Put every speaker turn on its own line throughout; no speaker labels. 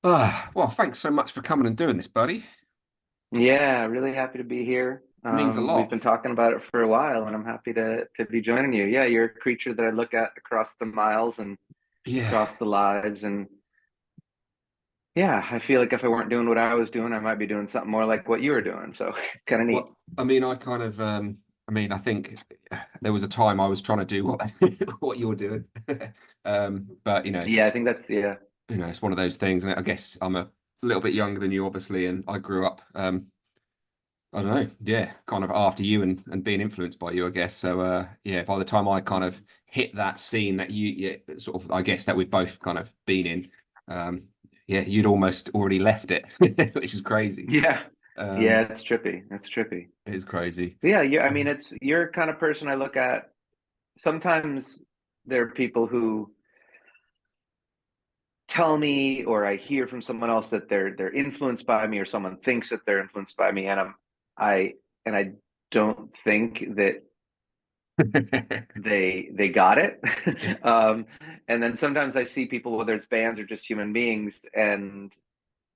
Well, thanks so much for coming and doing this, buddy.
Yeah, really happy to be here.
It means a
We've
lot.
been talking about it for a while, and I'm happy to be joining you. Yeah, you're a creature that I look at across the miles and
Yeah.
across the lives, and yeah, I feel like if I weren't doing what I was doing, I might be doing something more like what you were doing. So it's kind of neat.
Well, I mean, I think there was a time I was trying to do what what you're doing. But
Yeah, I think that's yeah,
it's one of those things, and I guess I'm a little bit younger than you, obviously, and I grew up, I don't know, yeah, kind of after you and being influenced by you, I guess. So, yeah, by the time I kind of hit that scene that yeah, sort of, I guess that we've both kind of been in, um, yeah, you'd almost already left it, which is crazy.
yeah, yeah.
Um,
It's trippy. It's trippy.
it is crazy.
Yeah, yeah. I mean, it's you're kind of person I look at. Sometimes there are people who tell me or I hear from someone else that they're influenced by me or someone thinks that they're influenced by me and I I don't think that they got it. And then sometimes I see people, whether it's bands or just human beings, and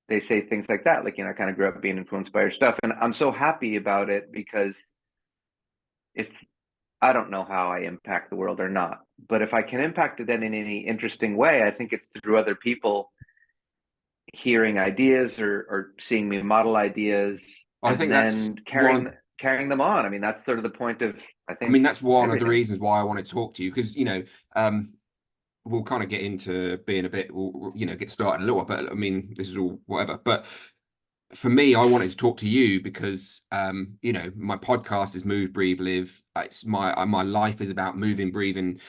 they say things like that, like, I kind of grew up being influenced by your stuff, and I'm so happy about it because if I don't know how I impact the world or not, but if I can impact it then in any interesting way, I think it's through other people hearing ideas or seeing me model ideas
I
and
think that's
then
one of,
carrying them on. I mean, that's sort of the point of I
I mean,
think
that's one of the
everything.
reasons why I want to talk to you because, um, we'll kind of get into being a bit, get started a little, but I mean, this is all whatever. But for me, I wanted to talk to you because, my podcast is Move, Breathe, Live. It's my life is about moving, breathing,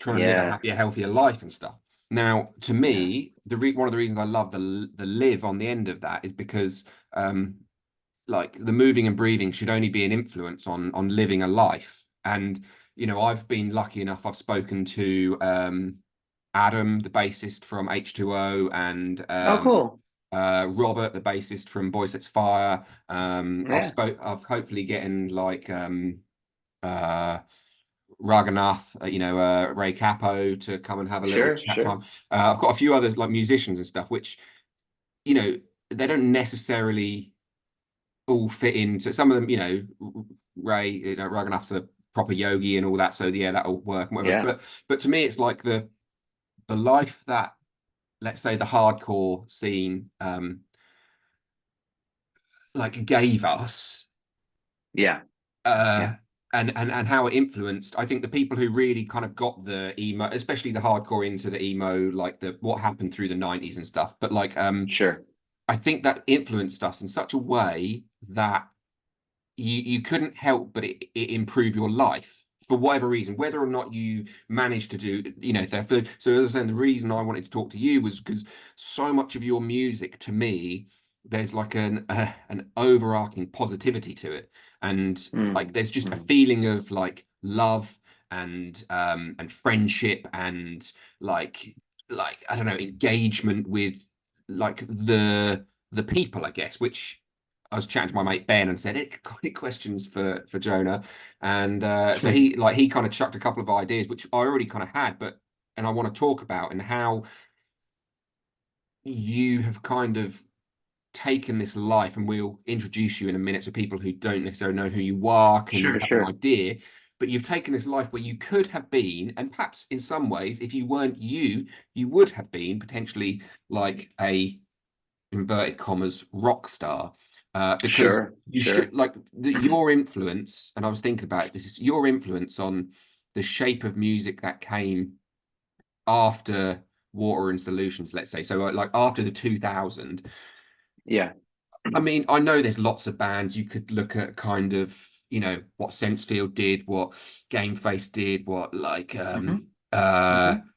trying to live a
Yeah,
happier, healthier life and stuff. Now, to
yeah,
me, one of the reasons I love the live on the end of that is because, like the moving and breathing should only be an influence on living a life. And I've been lucky enough. I've spoken to Adam, the bassist from H2O, and
oh cool,
Robert, the bassist from Boy Sets Fire.
yeah,
I've hopefully getting like uh, Raghunath, Ray Capo to come and have a little
sure,
chat
sure,
time. I've got a few other like musicians and stuff, which you know they don't necessarily all fit into some of them. Ray, Raghunath's a proper yogi and all that, so yeah, that'll work and whatever.
yeah,
But to me, it's like the life that, let's say, the hardcore scene like gave us,
yeah,
uh
yeah,
and how it influenced. I think the people who really kind of got the emo, especially the hardcore, into the emo, like the what happened through the 90s and stuff, but like
sure,
I think that influenced us in such a way that you couldn't help but it improve your life for whatever reason, whether or not you managed to do, so as I said, the reason I wanted to talk to you was because so much of your music, to me, there's like an overarching positivity to it, and like
mm,
there's just a
mm,
feeling of like love and friendship and like I don't know, engagement with like the people, I guess, which I was chatting to my mate Ben and said, "It got any questions for Jonah?" And so he kind of chucked a couple of ideas, which I already kind of had, but and I want to talk about and how you have kind of taken this life, and we'll introduce you in a minute to people who don't necessarily know who you are, can
sure,
have an
sure,
idea, but you've taken this life where you could have been, and perhaps in some ways, if you weren't you, you would have been potentially like a inverted commas rock star, because
sure,
you should
sure,
like your influence. And I was thinking about this is your influence on the shape of music that came after Water and Solutions, let's say. So like after the 2000.
yeah,
I mean, I know there's lots of bands you could look at, kind of, what Sensefield did, what Gameface did, what like
hmm
uh
hmm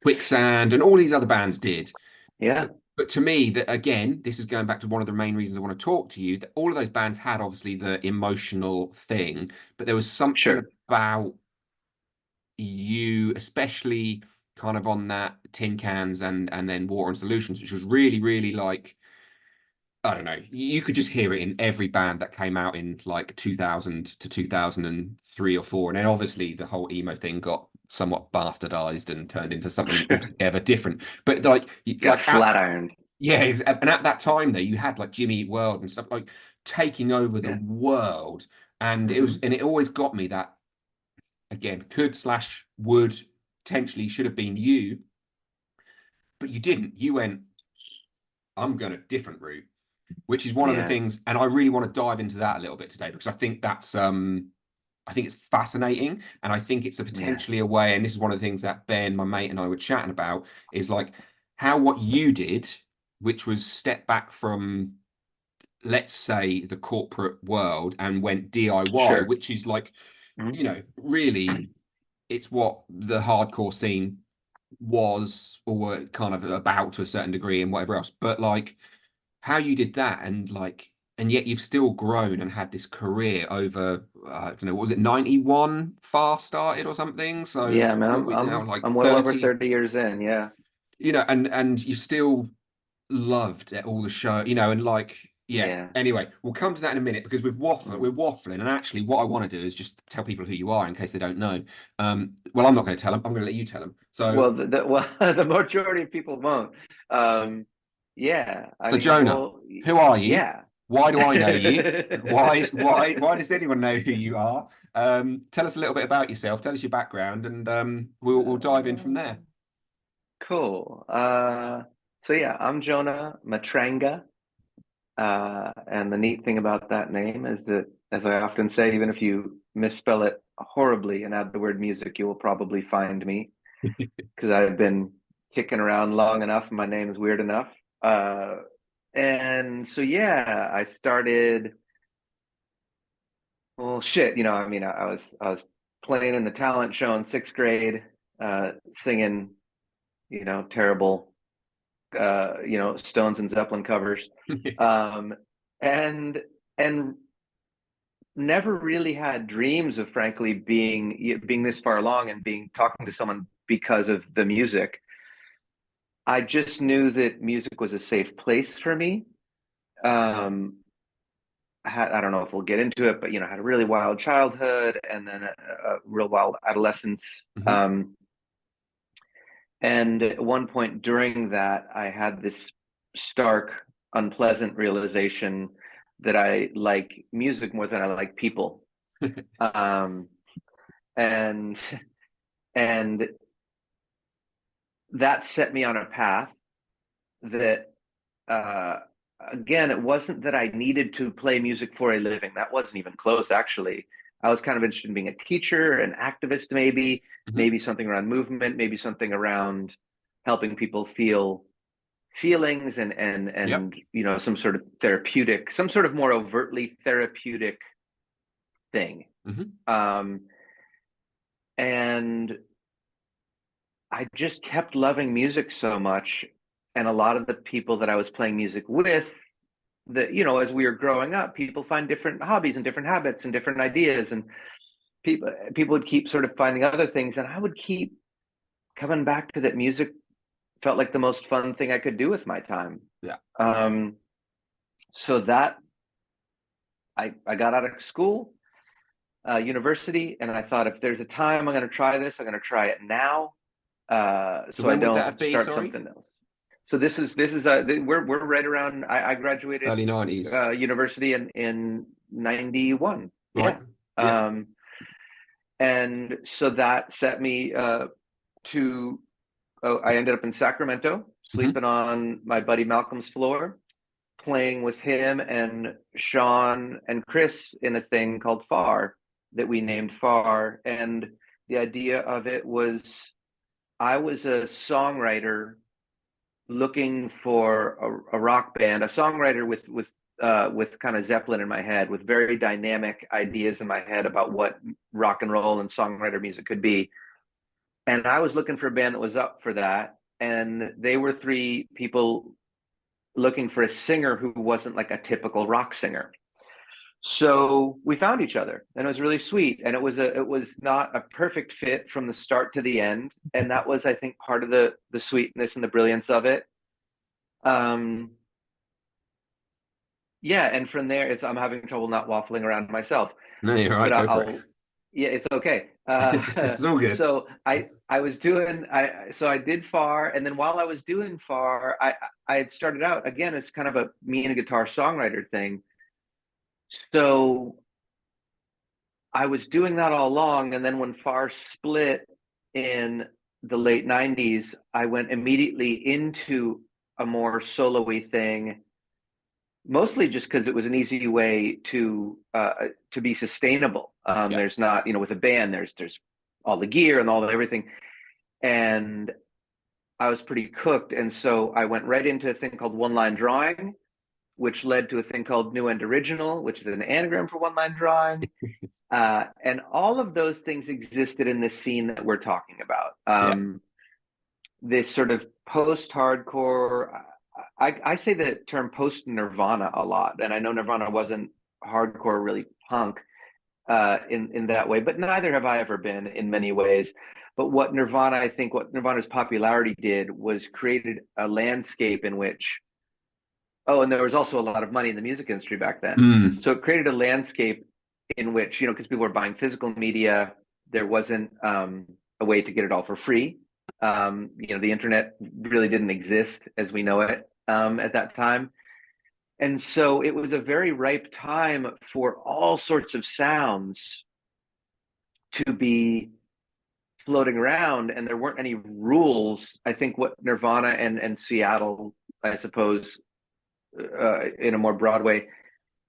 Quicksand and all these other bands did.
yeah,
But to me, that again, this is going back to one of the main reasons I want to talk to you, that all of those bands had obviously the emotional thing, but there was something
sure,
about you, especially kind of on that Tin Cans and then Water and Solutions, which was really, really like, I don't know, you could just hear it in every band that came out in like 2000 to 2003 or four. And then obviously the whole emo thing got somewhat bastardized and turned into something
sure.
altogether different. But like,
Got flat ironed.
Yeah, and at that time though, you had like Jimmy Eat World and stuff like taking over the
Yeah.
world, and
Hmm.
it always got me that again could slash would potentially should have been you, but you didn't. You went, I'm going a different route, which is one of the
Yeah.
things, and I really want to dive into that a little bit today because I think that's I think it's fascinating, and I think it's a
Yeah.
potentially a way, and this is one of the things that Ben, my mate, and I were chatting about, is like how what you did, which was step back from, let's say, the corporate world and went DIY,
Sure.
which is like,
Hmm.
really, it's what the hardcore scene was or kind of about to a certain degree and whatever else. But like how you did that and like and yet you've still grown and had this career over I don't know, what was it, 91 Far started or something? So
Yeah, man.
what
I'm
we now
I'm
like
I'm well over
30,
30 years in. Yeah.
and you still loved at all the show, and like, yeah.
Yeah.
Anyway, we'll come to that in a minute because we're
Mm.
waffling, and actually, what I want to do is just tell people who you are in case they don't know. Well, I'm not going to tell them. I'm going to let you tell them. So,
Well, well, the majority of people won't. Um, yeah. I
so
mean,
Jonah,
well,
who are you?
yeah.
Why do I know you? Why does anyone know who you are? Tell us a little bit about yourself. Tell us your background, and we'll dive in from there.
Cool. So yeah, I'm Jonah Matranga. And the neat thing about that name is that, as I often say, even if you misspell it horribly and add the word music, you will probably find me because I've been kicking around long enough. My name is weird enough. Uh, and so, yeah, I started, well, shit, I mean, I was playing in the talent show in sixth grade, singing, terrible, Stones and Zeppelin covers. Um, and, and never really had dreams of frankly being this far along and being talking to someone because of the music. I just knew that music was a safe place for me. um I don't know if we'll get into it, but I had a really wild childhood and then a real wild adolescence.
Mhm.
And at one point during that I had this stark unpleasant realization that I like music more than I like people. um and and that set me on a path that, uh, again, it wasn't that I needed to play music for a living. That wasn't even close, actually. I was kind of interested in being a teacher, an activist,
Mhm.
maybe something around movement, maybe something around helping people feel feelings
Yep.
and some sort of therapeutic, some sort of more overtly therapeutic thing.
Mhm.
Um, and I just kept loving music so much. And a lot of the people that I was playing music with, that, as we were growing up, people find different hobbies and different habits and different ideas. And people would keep sort of finding other things. And I would keep coming back to that music felt like the most fun thing I could do with my time.
Yeah.
Um, so that I got out of school, university, and I thought if there's a time I'm going to try this, I'm going to try it now,
So
so I
when would that have
don't
been,
start
sorry?
something else. So this is we're right around. I graduated
Early 90s.
university in 91.
Right.
Yeah.
Yeah.
Um, and so that set me to. Oh, I ended up in Sacramento,
Hmm.
sleeping on my buddy Malcolm's floor, playing with him and Sean and Chris in a thing called Far that we named Far. And the idea of it was I was a songwriter looking for a rock band, a songwriter with kind of Zeppelin in my head, with very dynamic ideas in my head about what rock and roll and songwriter music could be. And I was looking for a band that was up for that. And they were three people looking for a singer who wasn't like a typical rock singer. So we found each other and it was really sweet. And it was not a perfect fit from the start to the end. And that was, I think, part of the sweetness and the brilliance of it. Um, yeah, and from there, it's I'm having trouble not waffling around myself,
No, you're
but
right. Go for it.
Yeah, it's okay.
It's all good.
So I was doing I did Far, and then while I was doing Far, I had started out again as kind of a me and a guitar songwriter thing. So I was doing that all along, and then when Far split in the late '90s, I went immediately into a more solo-y thing, mostly just because it was an easy way to be sustainable.
Yeah.
There's not, with a band, there's all the gear and all the everything, and I was pretty cooked, and so I went right into a thing called one line drawing, which led to a thing called New End Original, which is an anagram for one line drawing. And all of those things existed in this scene that we're talking about.
Yeah.
This sort of post-hardcore. I say the term post-Nirvana a lot, and I know Nirvana wasn't hardcore, really punk in that way, but neither have I ever been in many ways. But I think what Nirvana's popularity did was created a landscape in which, oh, and there was also a lot of money in the music industry back then.
Mm.
So it created a landscape in which, because people were buying physical media, there wasn't a way to get it all for free. The internet really didn't exist as we know it at that time. And so it was a very ripe time for all sorts of sounds to be floating around, and there weren't any rules. I think what Nirvana and Seattle, I suppose, in a more broad way,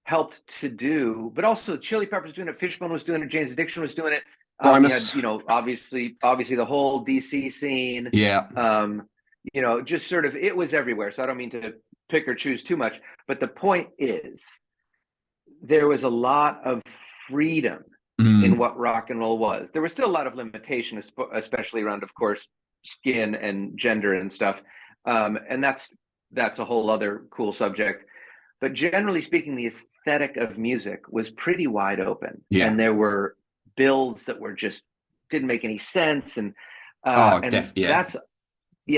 helped to do, but also Chili Peppers was doing it, Fishbone was doing it, Jane's Addiction was doing it. You had,
Primus.
obviously the whole DC scene.
Yeah.
Just sort of, it was everywhere. So I don't mean to pick or choose too much, but the point is, there was a lot of freedom in
Mm.
what rock and roll was. There was still a lot of limitation, especially around, of course, skin and gender and stuff. And that's a whole other cool subject. But generally speaking, the aesthetic of music was pretty wide open,
Yeah.
and there were builds that were just didn't make any sense, and
Oh,
and
yeah.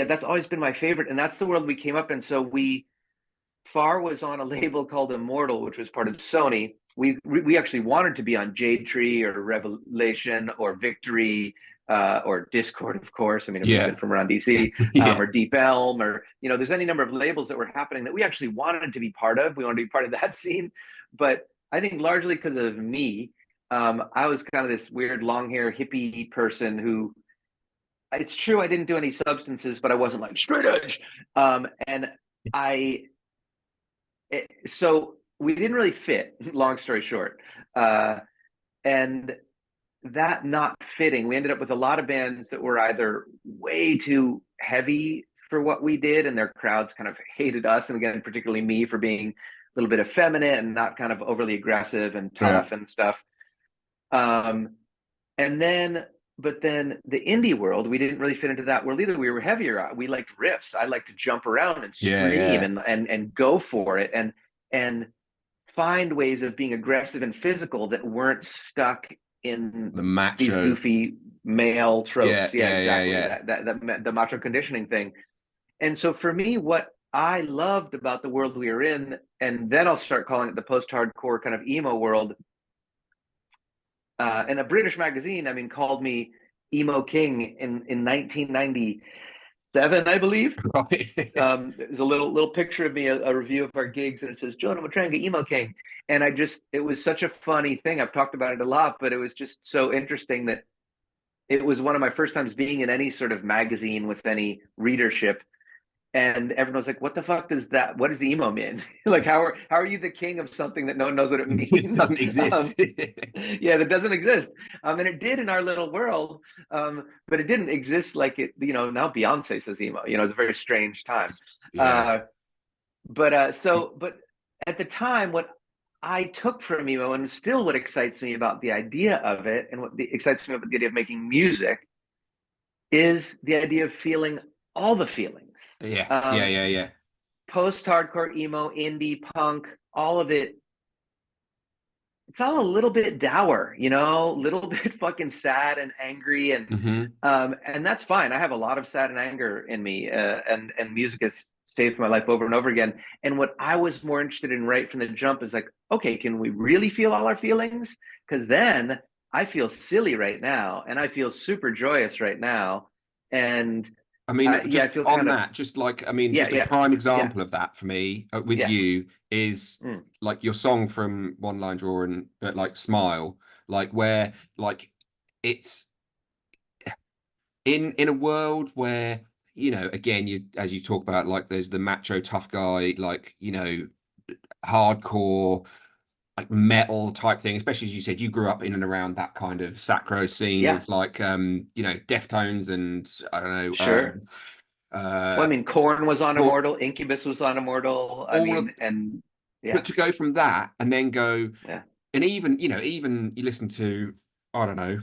that's always been my favorite, and that's the world we came up in. So Far was on a label called Immortal, which was part of Sony. We actually wanted to be on Jade Tree or Revelation or Victory or Discord, of course. I mean, if we've
Yeah.
been from around DC,
Yeah.
or Deep Elm, or there's any number of labels that were happening that we actually wanted to be part of. We wanted to be part of that scene, but I think largely because of me, I was kind of this weird long hair hippie person who. It's true I didn't do any substances, but I wasn't like straight edge, and I so we didn't really fit, long story short, and that not fitting, we ended up with a lot of bands that were either way too heavy for what we did, and their crowds kind of hated us, and again particularly me for being a little bit effeminate and not kind of overly aggressive and
Yeah.
tough and stuff. And then But then the indie world, we didn't really fit into that world either. We were heavier. We liked riffs. I like to jump around and
Yeah.
scream
Yeah.
and go for it, and find ways of being aggressive and physical that weren't stuck in
The
these
macho.
goofy male
Yeah.
tropes. Yeah,
Yeah. Yeah.
exactly.
Yeah.
That the macho conditioning thing. And so for me, what I loved about the world we were in, and then I'll start calling it the post-hardcore kind of emo world, and a British magazine, I mean, called me emo king in 1997, I believe.
Right.
There's a little picture of me, a review of our gigs, and it says Jonah Matranga, emo king. And it was such a funny thing. I've talked about it a lot, but it was just so interesting that it was one of my first times being in any sort of magazine with any readership, and everyone was like, "What the fuck does that? What does emo mean? Like, how are you the king of something that no one knows what it
It
means?"
doesn't exist.
Yeah, that doesn't exist. And it did in our little world, but it didn't exist like it. Now Beyonce says emo. It's a very strange time.
Yeah.
Uh, but at the time, what I took from emo, and still what excites me about the idea of it, and excites me about the idea of making music, is the idea of feeling all the feelings.
Yeah. Yeah.
Um,
Yeah. Yeah.
Post-hardcore, emo, indie, punk, all of it, it's all a little bit dour, a little bit fucking sad and angry,
Hmm.
and that's fine. I have a lot of sad and anger in me, and music has saved my life over and over again. And what I was more interested in right from the jump is like, okay, can we really feel all our feelings? Because then I feel silly right now, and I feel super joyous right now, and
I mean,
yeah, I
just
feel
on
kind of
that, just like, I mean,
yeah,
just a
yeah,
prime
yeah,
example of that for me with
yeah.
you is
Mm.
like your song from One Line Drawing, but like Smile, like where like it's in a world where, you know, again, you as you talk about, like there's the macho tough guy, like, you know, hardcore like metal type thing, especially as you said, you grew up in and around that kind of sacro scene
Yeah,
of like you know, deftones and I don't know,
sure. Well, I
uh
mean, Korn was on
or
Immortal, Incubus was on Immortal. I
all
mean,
of,
and yeah,
but to go from that and then go,
yeah.
and even, you know, even you listen to, I don't know,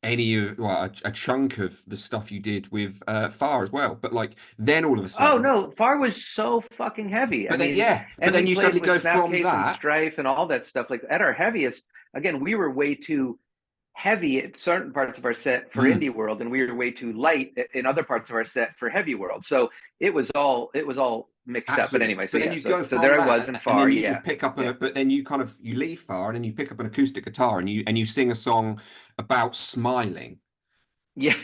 any of, well, a chunk of the stuff you did with Far as well, but like then all of a
Oh
sudden,
no, Far was so fucking heavy. I
but then
mean,
yeah, but
and we
then you
played
suddenly
with
go from
Snapcase and
that.
Strife and all that stuff. Like at our heaviest, again, we were way too heavy at certain parts of our set for
Mm.
indie world, and we were way too light in other parts of our set for heavy world. So it was all mixed up. But
Absolutely.
anyway, so
But then
yeah,
you
so
go
so there
from
I was in
that and
Far.
then you
Yeah,
just pick up
yeah,
a, but then you kind of, you leave Far and then you pick up an acoustic guitar and you sing a song about smiling.
yeah.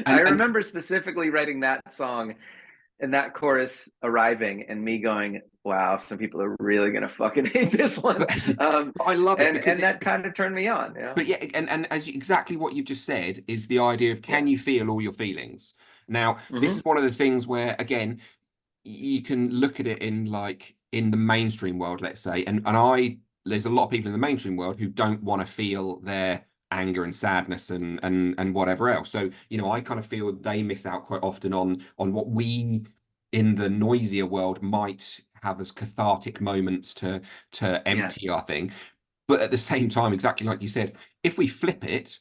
I
And
remember specifically writing that song and that chorus arriving and me going, wow, some people are really gonna fucking hate this one.
but, but I love it because
And
it's,
that kind of turned me on, you know?
but yeah, and as exactly what you've just said is the idea of
Yeah.
can you feel all your feelings? Now, this
Hmm.
is one of the things where again, you can look at it in like in the mainstream world, let's say, and I there's a lot of people in the mainstream world who don't want to feel their anger and sadness and whatever else. So, you know, I kind of feel they miss out quite often on what we in the noisier world might have as cathartic moments to
Yeah.
empty our thing. But at the same time, exactly like you said, if we flip it,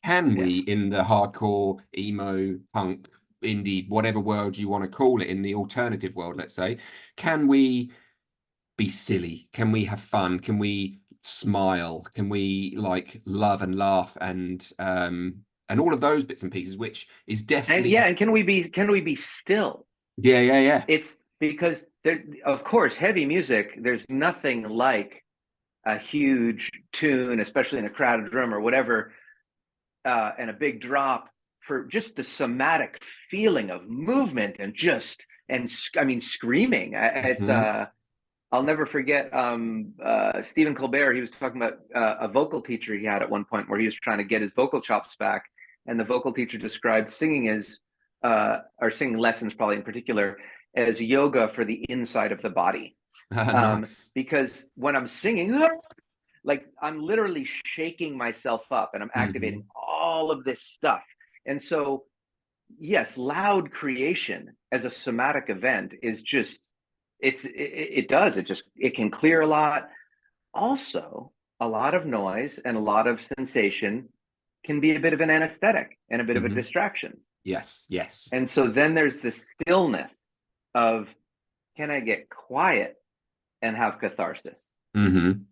can
Yeah.
we, in the hardcore, emo, punk, indie, whatever world you want to call it, in the alternative world, let's say, can we be silly? Can we have fun? Can we smile? Can we like love and laugh and all of those bits and pieces, which is
And
definitely
yeah, and can we be still?
yeah, yeah, yeah.
It's because there, of course, heavy music, there's nothing like a huge tune, especially in a crowded room or whatever, and a big drop for just the somatic feeling of movement and just and I mean screaming. It's
Hmm.
I'll never forget Stephen Colbert. He was talking about a vocal teacher he had at one point where he was trying to get his vocal chops back, and the vocal teacher described singing as or singing lessons probably in particular as yoga for the inside of the body.
Nice.
Because when I'm singing, like I'm literally shaking myself up and I'm activating
Hmm.
all of this stuff. And so, yes, loud creation as a somatic event is just it does it just it can clear a lot. Also, a lot of noise and a lot of sensation can be a bit of an anesthetic and a bit of a
Hmm.
distraction.
Yes, yes.
And so then there's the stillness of can I get quiet and have catharsis?
Hmm.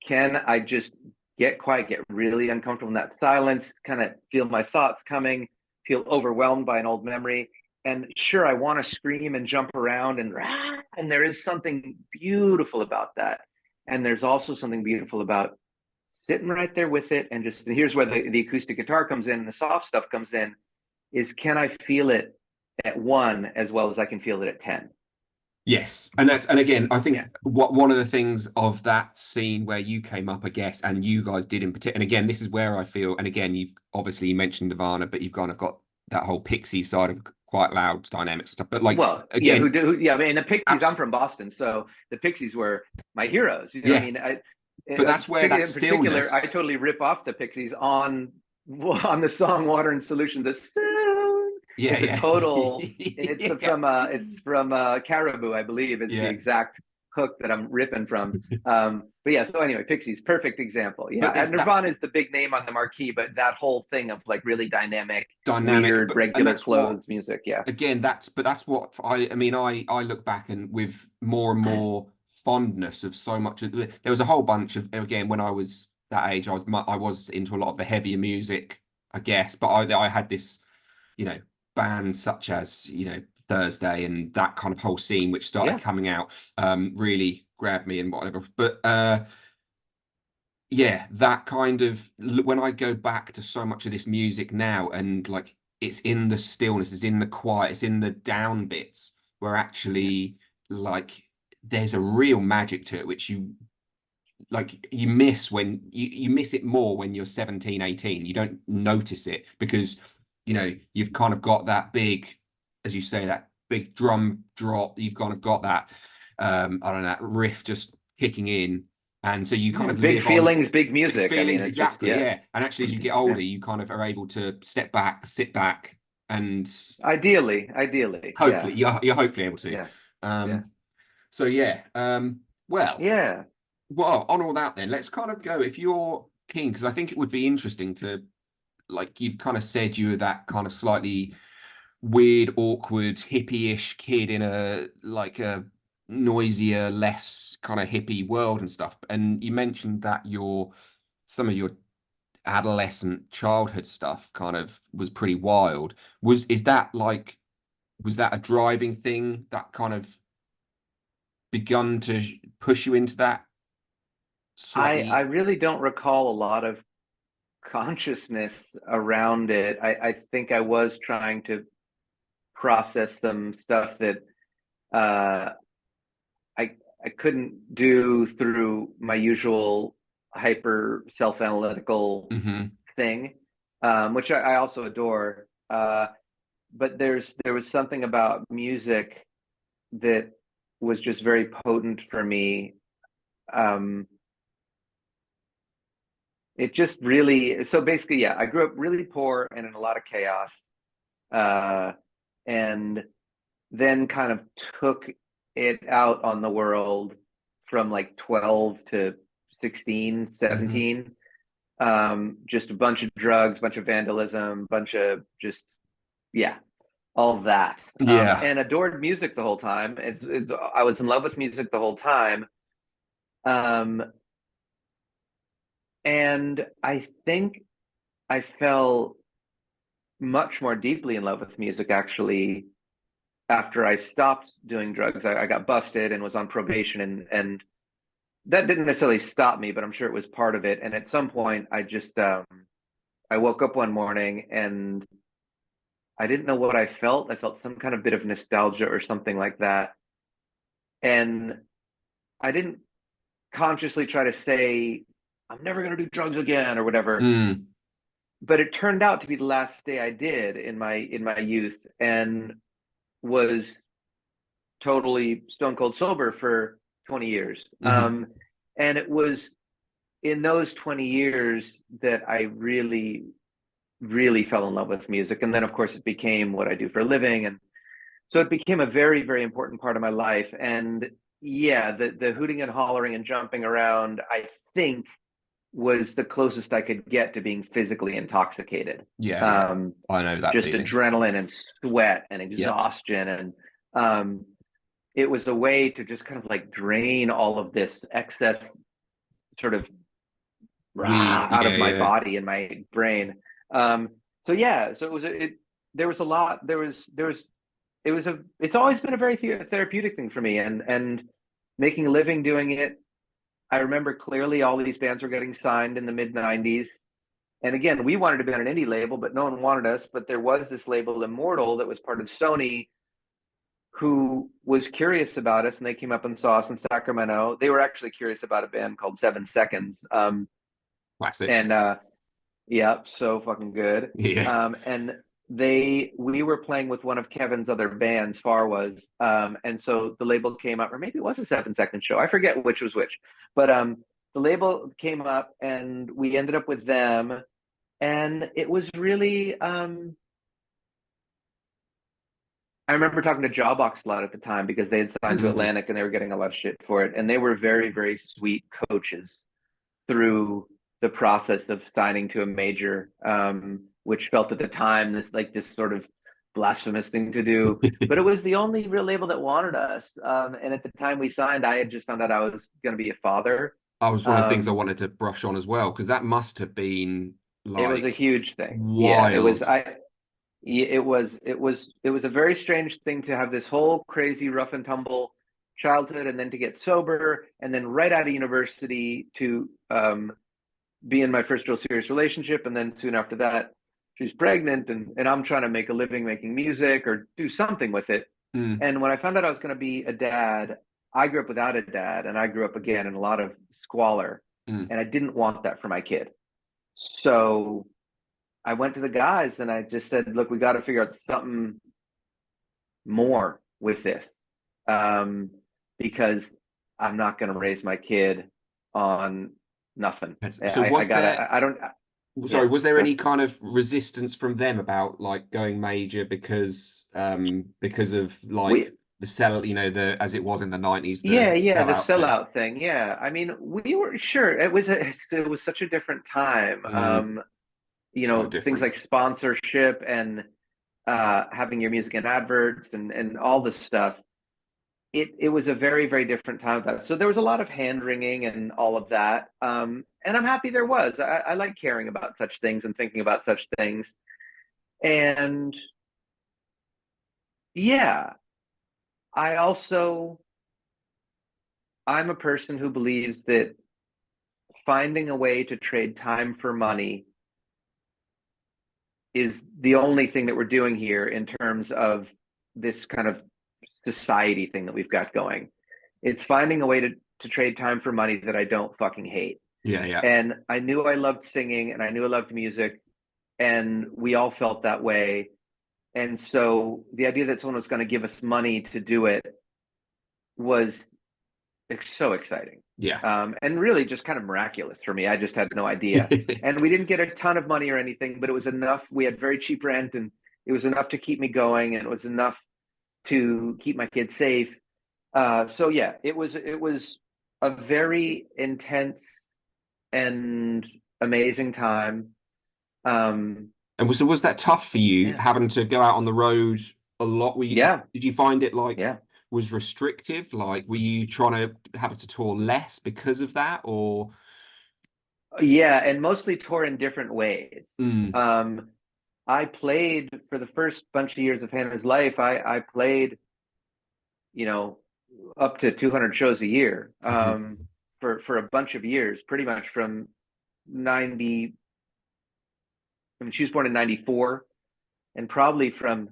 Can I just get quiet, get really uncomfortable in that silence, kind of feel my thoughts coming, feel overwhelmed by an old memory? And sure, I want to scream and jump around and there is something beautiful about that. And there's also something beautiful about sitting right there with it and just here's where the acoustic guitar comes in and the soft stuff comes in is can I feel it at one as well as I can feel it at 10?
Yes, and that's and again, I
Yeah.
think what one of the things of that scene where you came up, I guess, and you guys did in particular, and again, this is where I feel, and again, you've obviously mentioned Nirvana, but you've kind of got that whole Pixie side of quite loud dynamics and stuff. But like
Well, yeah,
again,
yeah, I mean, the Pixies, I'm
abs
from Boston, so the Pixies were my heroes. You know, I
yeah,
mean,
but that's where that
in particular, I
stillness,
totally rip off the Pixies on the song "Water and Solution." The soon,
yeah,
it's a
yeah,
total.
yeah,
It's from Caribou, I believe, is the
yeah.
exact hook that I'm ripping from. But yeah, so anyway, Pixies, perfect example. Yeah,
But there's
and
that
Nirvana is the big name on the marquee, but that whole thing of like really dynamic,
dynamic,
weird,
but and
regular
that's what
clothes music. Yeah,
again, that's what I mean, I look back and with more and more fondness of so much of, there was a whole bunch of, again, when I was that age, I was into a lot of the heavier music, I guess, but I had this, you know, bands such as, you know, Thursday and that kind of whole scene which started
yeah.
coming out really grabbed me and whatever. But yeah, that kind of when I go back to so much of this music now, and like it's in the stillness, it's in the quiet, it's in the down bits where
Yeah.
actually like there's a real magic to it, which you like you miss when you miss it more when you're 17, 18. You don't notice it because you've kind of got that big, as you say, that big drum drop. You've kind of got that I don't know, that riff just kicking in, and so you kind
Yeah,
of
big
live on
feelings, big
big
music. I mean,
feelings,
it just,
exactly,
yeah.
yeah. And actually as you get older
Yeah.
you kind of are able to step back, sit back, and
Ideally,
hopefully
yeah,
you're hopefully able to.
yeah, yeah,
So yeah, well,
yeah.
on all that then, let's kind of go if you're keen, because I think it would be interesting to, like you've kind of said, you were that kind of slightly weird, awkward, hippie-ish kid in a like a noisier, less kind of hippie world and stuff. And you mentioned that some of your adolescent childhood stuff kind of was pretty wild. Was that a driving thing that kind of begun to push you into that
I
slightly?
really don't recall a lot of consciousness around it. I think I was trying to process some stuff that uh, I I couldn't do through my usual hyper self-analytical
Hmm.
thing, which I also adore. But there was something about music that was just very potent for me. Um, it just really, so basically, yeah, I grew up really poor and in a lot of chaos, uh, and then kind of took it out on the world from like 12 to 16,
Hmm.
17. Just a bunch of drugs, bunch of vandalism, bunch of just, yeah, all of that.
Yeah.
And adored music the whole time. I was in love with music the whole time. Um, and I think I fell much more deeply in love with music actually after I stopped doing drugs. I got busted and was on probation, and that didn't necessarily stop me, but I'm sure it was part of it. And at some point, I woke up one morning and I didn't know what I felt. I felt some kind of bit of nostalgia or something like that, and I didn't consciously try to say I'm never going to do drugs again or whatever.
Mm.
But it turned out to be the last day I did in my youth, and was totally stone cold sober for 20 years.
Hmm.
And it was in those 20 years that I really, really fell in love with music. And then, of course, it became what I do for a living. And so it became a very, very important part of my life. And yeah, the hooting and hollering and jumping around, I think, was the closest I could get to being physically intoxicated.
Yeah, yeah.
Um,
I know that
just
feeling.
adrenaline and sweat and
Yeah.
exhaustion. And it was a way to just kind of like drain all of this excess sort of
Weed.
out
Yeah,
of my
yeah.
body and my brain. Um, so yeah, so there was a lot. It was a. It's always been a very therapeutic thing for me, and making a living doing it. I remember clearly all these bands were getting signed in the mid '90s, and again, we wanted to be on an indie label, but no one wanted us. But there was this label, Immortal, that was part of Sony, who was curious about us, and they came up and saw us in Sacramento. They were actually curious about a band called 7 Seconds.
Classic.
And yeah, so fucking good.
Yeah.
And we were playing with one of Kevin's other bands, Far was, and so the label came up, or maybe it was a 7 Second show. I forget which was which, but the label came up, and we ended up with them, and it was really. I remember talking to Jawbox a lot at the time because they had signed to
Mhm.
Atlantic and they were getting a lot of shit for it, and they were very, very sweet coaches through the process of signing to a major, which felt at the time this sort of blasphemous thing to do. But it was the only real label that wanted us. And at the time we signed, I had just found out I was going to be a father.
I was one of the things I
Um,
wanted to brush on as well, because that must have been
it was a
like
huge thing. Yeah, it was.
wild.
It was a very strange thing to have this whole crazy rough and tumble childhood, and then to get sober, and then right out of university to be in my first real serious relationship, and then soon after that, she's pregnant, and I'm trying to make a living making music or do something with it.
Mm,
And when I found out I was going to be a dad, I grew up without a dad, and I grew up again in a lot of squalor,
mm.
and I didn't want that for my kid. So I went to the guys and I just said, look, we got to figure out something more with this, um, because I'm not going to raise my kid on nothing.
So
I
was there,
gotta, I don't,
sorry,
yeah.
was there
Go ahead.
any kind of resistance from them about like going major because of like
We,
the sell, the as it was in the 90s, the
yeah, the
sellout thing?
sellout thing. Yeah. I mean, we were sure it was such a different time.
Mm, so
Things
different.
like sponsorship and having your music in adverts and all this stuff. It was a very, very different time with that. So there was a lot of hand wringing and all of that. And I'm happy there was. I like caring about such things and thinking about such things. And yeah, I also I'm a person who believes that finding a way to trade time for money is the only thing that we're doing here in terms of this kind of society thing that we've got going. It's finding a way to trade time for money that I don't fucking hate.
Yeah, yeah.
And I knew I loved singing and I knew I loved music, and we all felt that way. And so the idea that someone was going to give us money to do it was so exciting.
Yeah.
And really just kind of miraculous for me. I just had no idea. And we didn't get a ton of money or anything, but it was enough. We had very cheap rent, and it was enough to keep me going, and it was enough to keep my kids safe. So yeah, it was a very intense and amazing time. Um,
And was that tough for you
yeah,
having to go out on the road a lot?
yeah,
Did you find it like
yeah,
was restrictive? Like were you trying to have to tour less because of that or
yeah, and mostly tour in different ways.
mm,
Um, I played for the first bunch of years of Hannah's life. I played, you know, up to 200 shows a year,
mhm.
for a bunch of years, pretty much from 90. I mean, she was born in 94, and probably from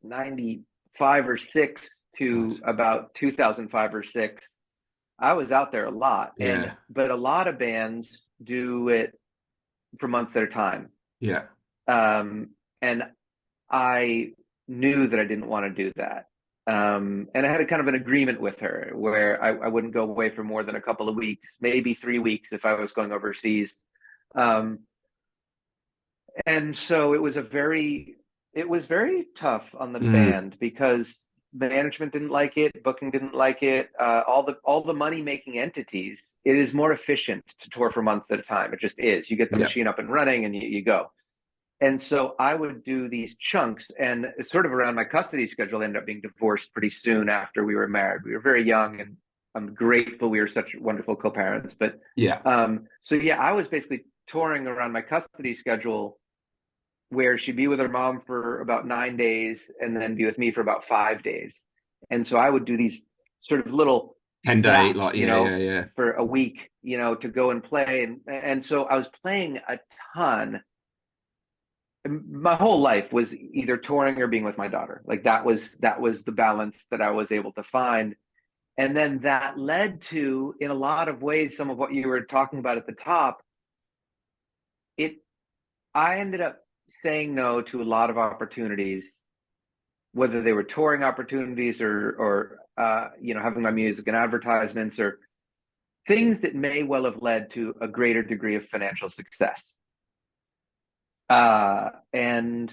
95 or 6
God.
to about 2005 or 6, I was out there a lot. And
Yeah.
but a lot of bands do it for months at a time.
Yeah.
And I knew that I didn't want to do that. And I had a kind of an agreement with her where I wouldn't go away for more than a couple of weeks, maybe 3 weeks if I was going overseas. Um, and so it was very tough on the
Mm,
band because management didn't like it, booking didn't like it, all the money making entities. It is more efficient to tour for months at a time. It just is. You get the
yeah.
machine up and running, and you go. And so I would do these chunks, and sort of around my custody schedule, ended up being divorced pretty soon after we were married. We were very young, and I'm grateful we were such wonderful co-parents. But
Yeah.
so yeah, I was basically touring around my custody schedule, where she'd be with her mom for about 9 days, and then be with me for about 5 days. And so I would do these sort of little
10 day,
gaps,
like yeah, yeah,
for a week, to go and play, and so I was playing a ton. My whole life was either touring or being with my daughter. Like that was the balance that I was able to find. And then that led to, in a lot of ways, some of what you were talking about at the top. It I ended up saying no to a lot of opportunities, whether they were touring opportunities or having my music in advertisements, or things that may well have led to a greater degree of financial success. And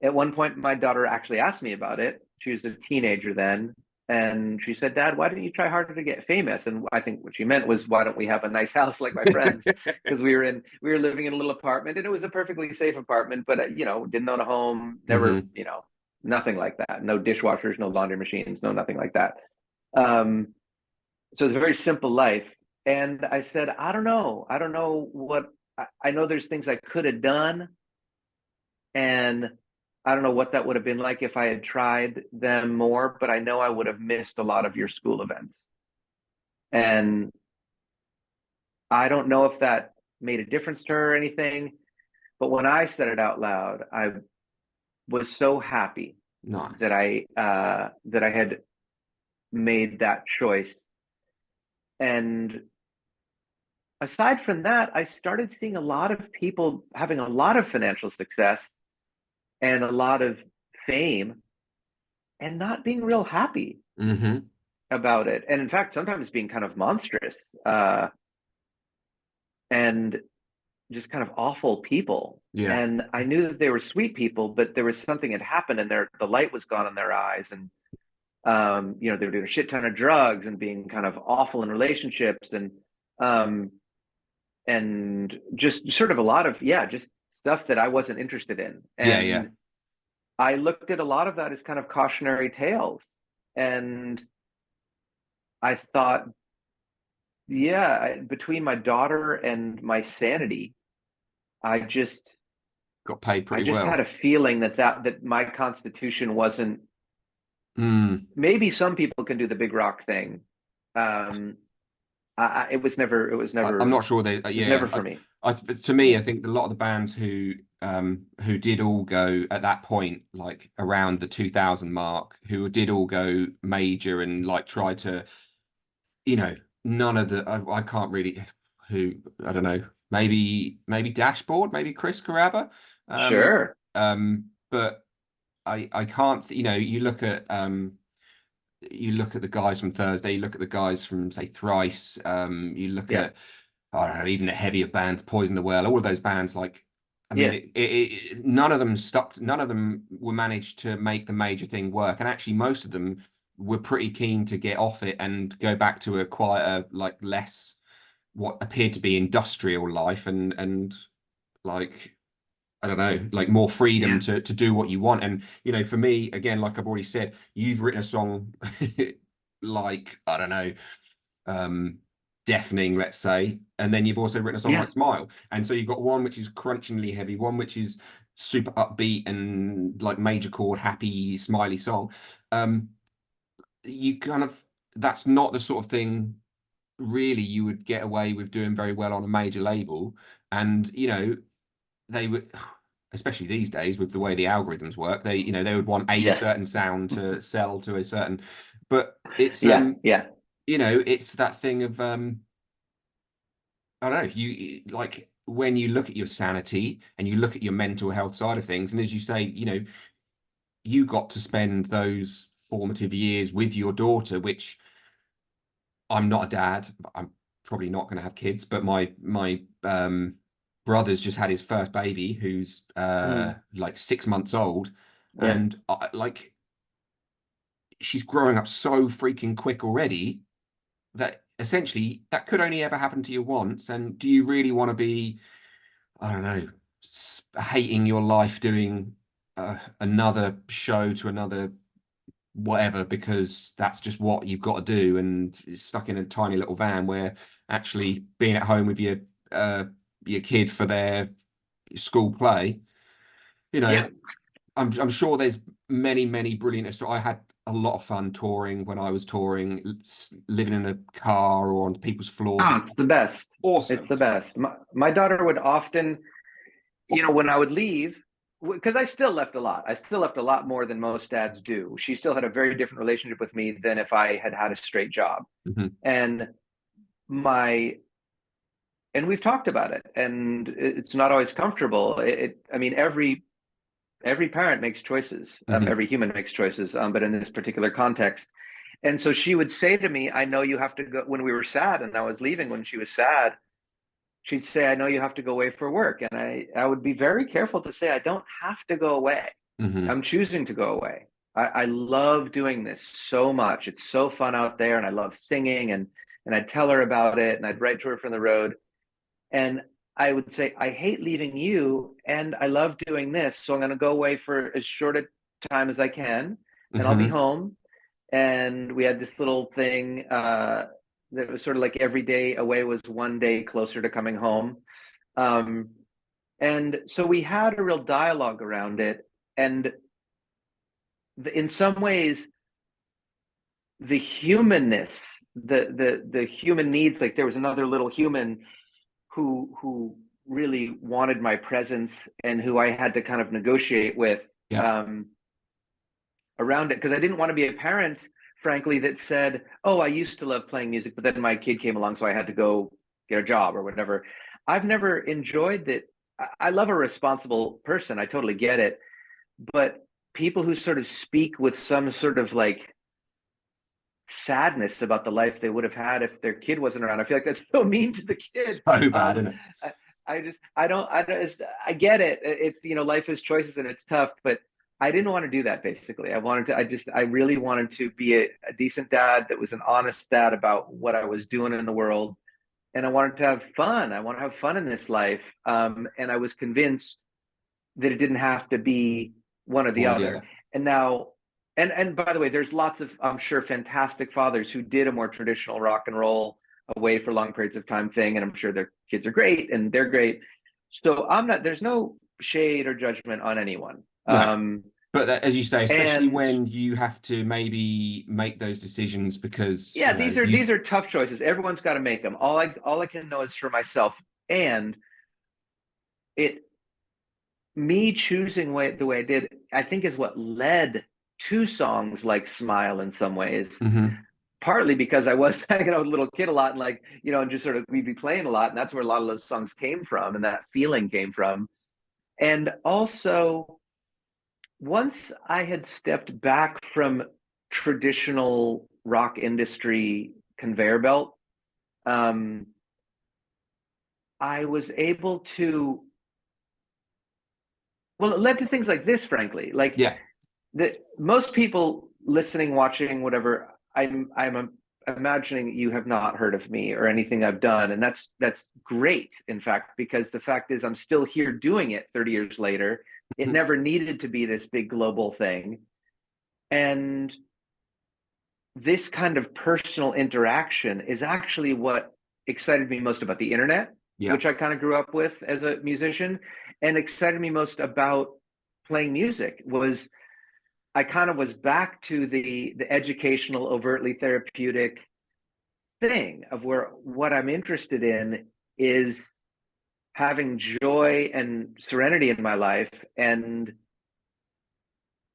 at one point, my daughter actually asked me about it. She was a teenager then. And she said, Dad, why don't you try harder to get famous? And I think what she meant was, why don't we have a nice house like my friends? Because we were living in a little apartment, and it was a perfectly safe apartment, but didn't own a home, never,
hmm
nothing like that. No dishwashers, no laundry machines, no nothing like that. Um, so it's a very simple life. And I said, I don't know. I don't know what I know there's things I could have done, and I don't know what that would have been like if I had tried them more, but I know I would have missed a lot of your school events. And I don't know if that made a difference to her or anything. But when I said it out loud, I was so happy
Nice.
that I had made that choice. And aside from that, I started seeing a lot of people having a lot of financial success and a lot of fame and not being real happy
Hmm.
about it. And in fact, sometimes being kind of monstrous and just kind of awful people.
Yeah.
And I knew that they were sweet people, but there was something had happened and the light was gone in their eyes. And you know, they were doing a shit ton of drugs and being kind of awful in relationships um and just sort of a lot of, yeah, just stuff that I wasn't interested in.
Yeah. Yeah.
And I looked at a lot of that as kind of cautionary tales. And I thought, yeah, between my daughter and my sanity, I just
Got paid
I
pretty
just had
well.
a feeling that my constitution wasn't.
Mm.
Maybe some people can do the big rock thing. Um,
I'm not sure they.
it was never
Yeah,
for me.
to me,
Yeah,
I think a lot of the bands who did all go at that point, like around the 2000 mark, who did all go major and like try to, you know, none of the. I can't really. Who I don't know. Maybe Dashboard, maybe Chris Carrabba.
sure.
But I can't. You know, you look at the guys from Thursday, you look at the guys from say Thrice, you look
Yeah,
at I don't know, even the heavier bands, Poison the Well, all of those bands, like I mean,
yeah,
none of them stuck, none of them were managed to make the major thing work, and actually most of them were pretty keen to get off it and go back to a quieter, like less what appeared to be industrial life and like I don't know, like more freedom
yeah,
to do what you want. And you know, for me, again, like I've already said, you've written a song like I don't know, um, deafening, let's say, and then you've also written a song like
yeah,
Smile. And so you've got one which is crunchingly heavy, one which is super upbeat and like major chord, happy, smiley song. Um, you kind of that's not the sort of thing really you would get away with doing very well on a major label. And you know, they would especially these days with the way the algorithms work, they you know they would want a
yes,
certain sound to sell to a certain, but it's
yeah, yeah,
you know it's that thing of I don't know, you like when you look at your sanity and you look at your mental health side of things, and as you say, you know, you got to spend those formative years with your daughter, which I'm not a dad. I'm probably not going to have kids, but my brother's just had his first baby, who's
mm,
like 6 months old,
yeah,
and like she's growing up so freaking quick already that essentially that could only ever happen to you once. And do you really want to be, I don't know, hating your life doing another show to another whatever because that's just what you've got to do and stuck in a tiny little van where actually being at home with uh your kid for their school play, you know,
yeah.
I'm sure there's many brilliant stories. I had a lot of fun touring when I was touring, living in a car or on people's floors.
Oh,
It's
it's the best. It's
awesome.
the best. My daughter would often, you know, when I would leave, because I still left a lot. I still left a lot more than most dads do. She still had a very different relationship with me than if I had had a straight job.
Hmm.
And my and we've talked about it, and it's not always comfortable. I mean, every parent makes choices.
Hmm.
Every human makes choices. But in this particular context, and so she would say to me, "I know you have to go." When we were sad, and I was leaving when she was sad, she'd say, "I know you have to go away for work," and I would be very careful to say, "I don't have to go away.
Hmm.
I'm choosing to go away. I love doing this so much. It's so fun out there, and I love singing." And I'd tell her about it, and I'd write to her from the road, and I would say, "I hate leaving you, and I love doing this, so I'm going to go away for as short a time as I can, and I'll be
Hmm.
home." And we had this little thing that was sort of like every day away was one day closer to coming home. Um, and so we had a real dialogue around it. And in some ways, the humanness, the human needs, like there was another little human who really wanted my presence and who I had to kind of negotiate with
Yeah.
um, around it, because I didn't want to be a parent, frankly, that said, "Oh, I used to love playing music, but then my kid came along, so I had to go get a job or whatever." I've never enjoyed that. I love a responsible person. I totally get it, but people who sort of speak with some sort of like sadness about the life they would have had if their kid wasn't around, I feel like that's so mean to the kid.
So bad,
Um,
isn't it?
I, I get it. It's, life is choices and it's tough, but I didn't want to do that. Basically, I really wanted to be a decent dad that was an honest dad about what I was doing in the world. And I wanted to have fun. I want to have fun in this life. And I was convinced that it didn't have to be one or the
One or the
other.
other.
And now, and by the way, there's lots of, I'm sure, fantastic fathers who did a more traditional rock and roll away for long periods of time thing, and I'm sure their kids are great and they're great. So I'm not. There's no shade or judgment on anyone.
No. But as you say, especially
And
when you have to maybe make those decisions because,
yeah,
you
these are tough choices. Everyone's got to make them. All I can know is for myself. And it me choosing the way I did, I think, is what led to songs like Smile in some ways.
Mhm.
Partly because I was hanging out with a little kid a lot, and like, and just sort of we'd be playing a lot, and that's where a lot of those songs came from, and that feeling came from. And also, once I had stepped back from traditional rock industry conveyor belt, um, I was able to, well, it led to things like this, frankly. Like,
Yeah.
that most people listening, watching, whatever, I'm imagining you have not heard of me or anything I've done, and that's great. In fact, because the fact is, I'm still here doing it 30 years later. It
Mhm.
never needed to be this big global thing, and this kind of personal interaction is actually what excited me most about the internet,
Yeah.
which I kind of grew up with as a musician, and excited me most about playing music was I kind of was back to the educational, overtly therapeutic thing of where what I'm interested in is having joy and serenity in my life, and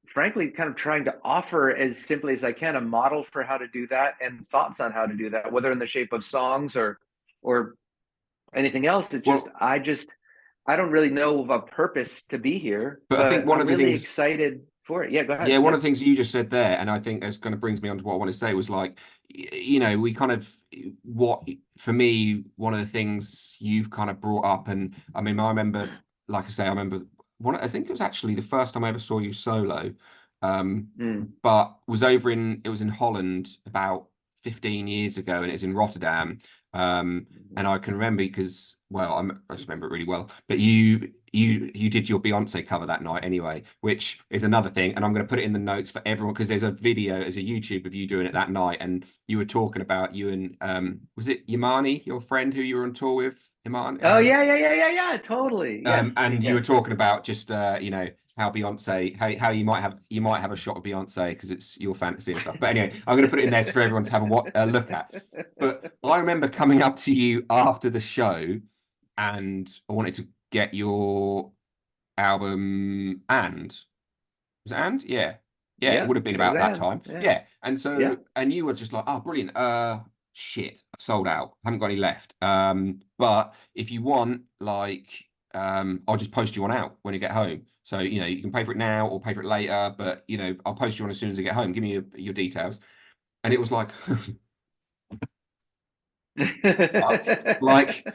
frankly, kind of trying to offer as simply as I can a model for how to do that and thoughts on how to do that, whether in the shape of songs or anything else.
Well,
I don't really know of a purpose to be here,
but I think
but
one
I'm
of the
really
things
excited for it. Yeah, go
Yeah,
ahead.
one
Yeah.
of the things you just said there, and I think that's kind of brings me on to what I want to say was like, we kind of what for me, one of the things you've kind of brought up, and I mean, I remember, like I say, I remember I think it was actually the first time I ever saw you solo, um,
Mm.
but it was in Holland about 15 years ago, and it was in Rotterdam. And I can remember because, well, I just remember it really well. But you did your Beyonce cover that night anyway, which is another thing. And I'm going to put it in the notes for everyone because there's a YouTube of you doing it that night, and you were talking about you and was it Yamani, your friend who you were on tour with, Iman?
Oh yeah, yeah, yeah, yeah, yeah. Totally. Yes,
And you
yes.
were talking about just how Beyonce how you might have a shot of Beyonce because it's your fantasy and stuff. But anyway, I'm going to put it in there for everyone to have a look at. But I remember coming up to you after the show, and I wanted to get your album. And was it and yeah, it
Yeah,
would have been
it was
about that
and
time.
yeah,
Yeah,
yeah.
and you were just like, oh, brilliant. Shit, I've sold out. I haven't got any left. But if you want, like, I'll just post you one out when you get home. So you can pay for it now or pay for it later. But I'll post you on as soon as I get home. Give me your details. And it was like, fuck, like,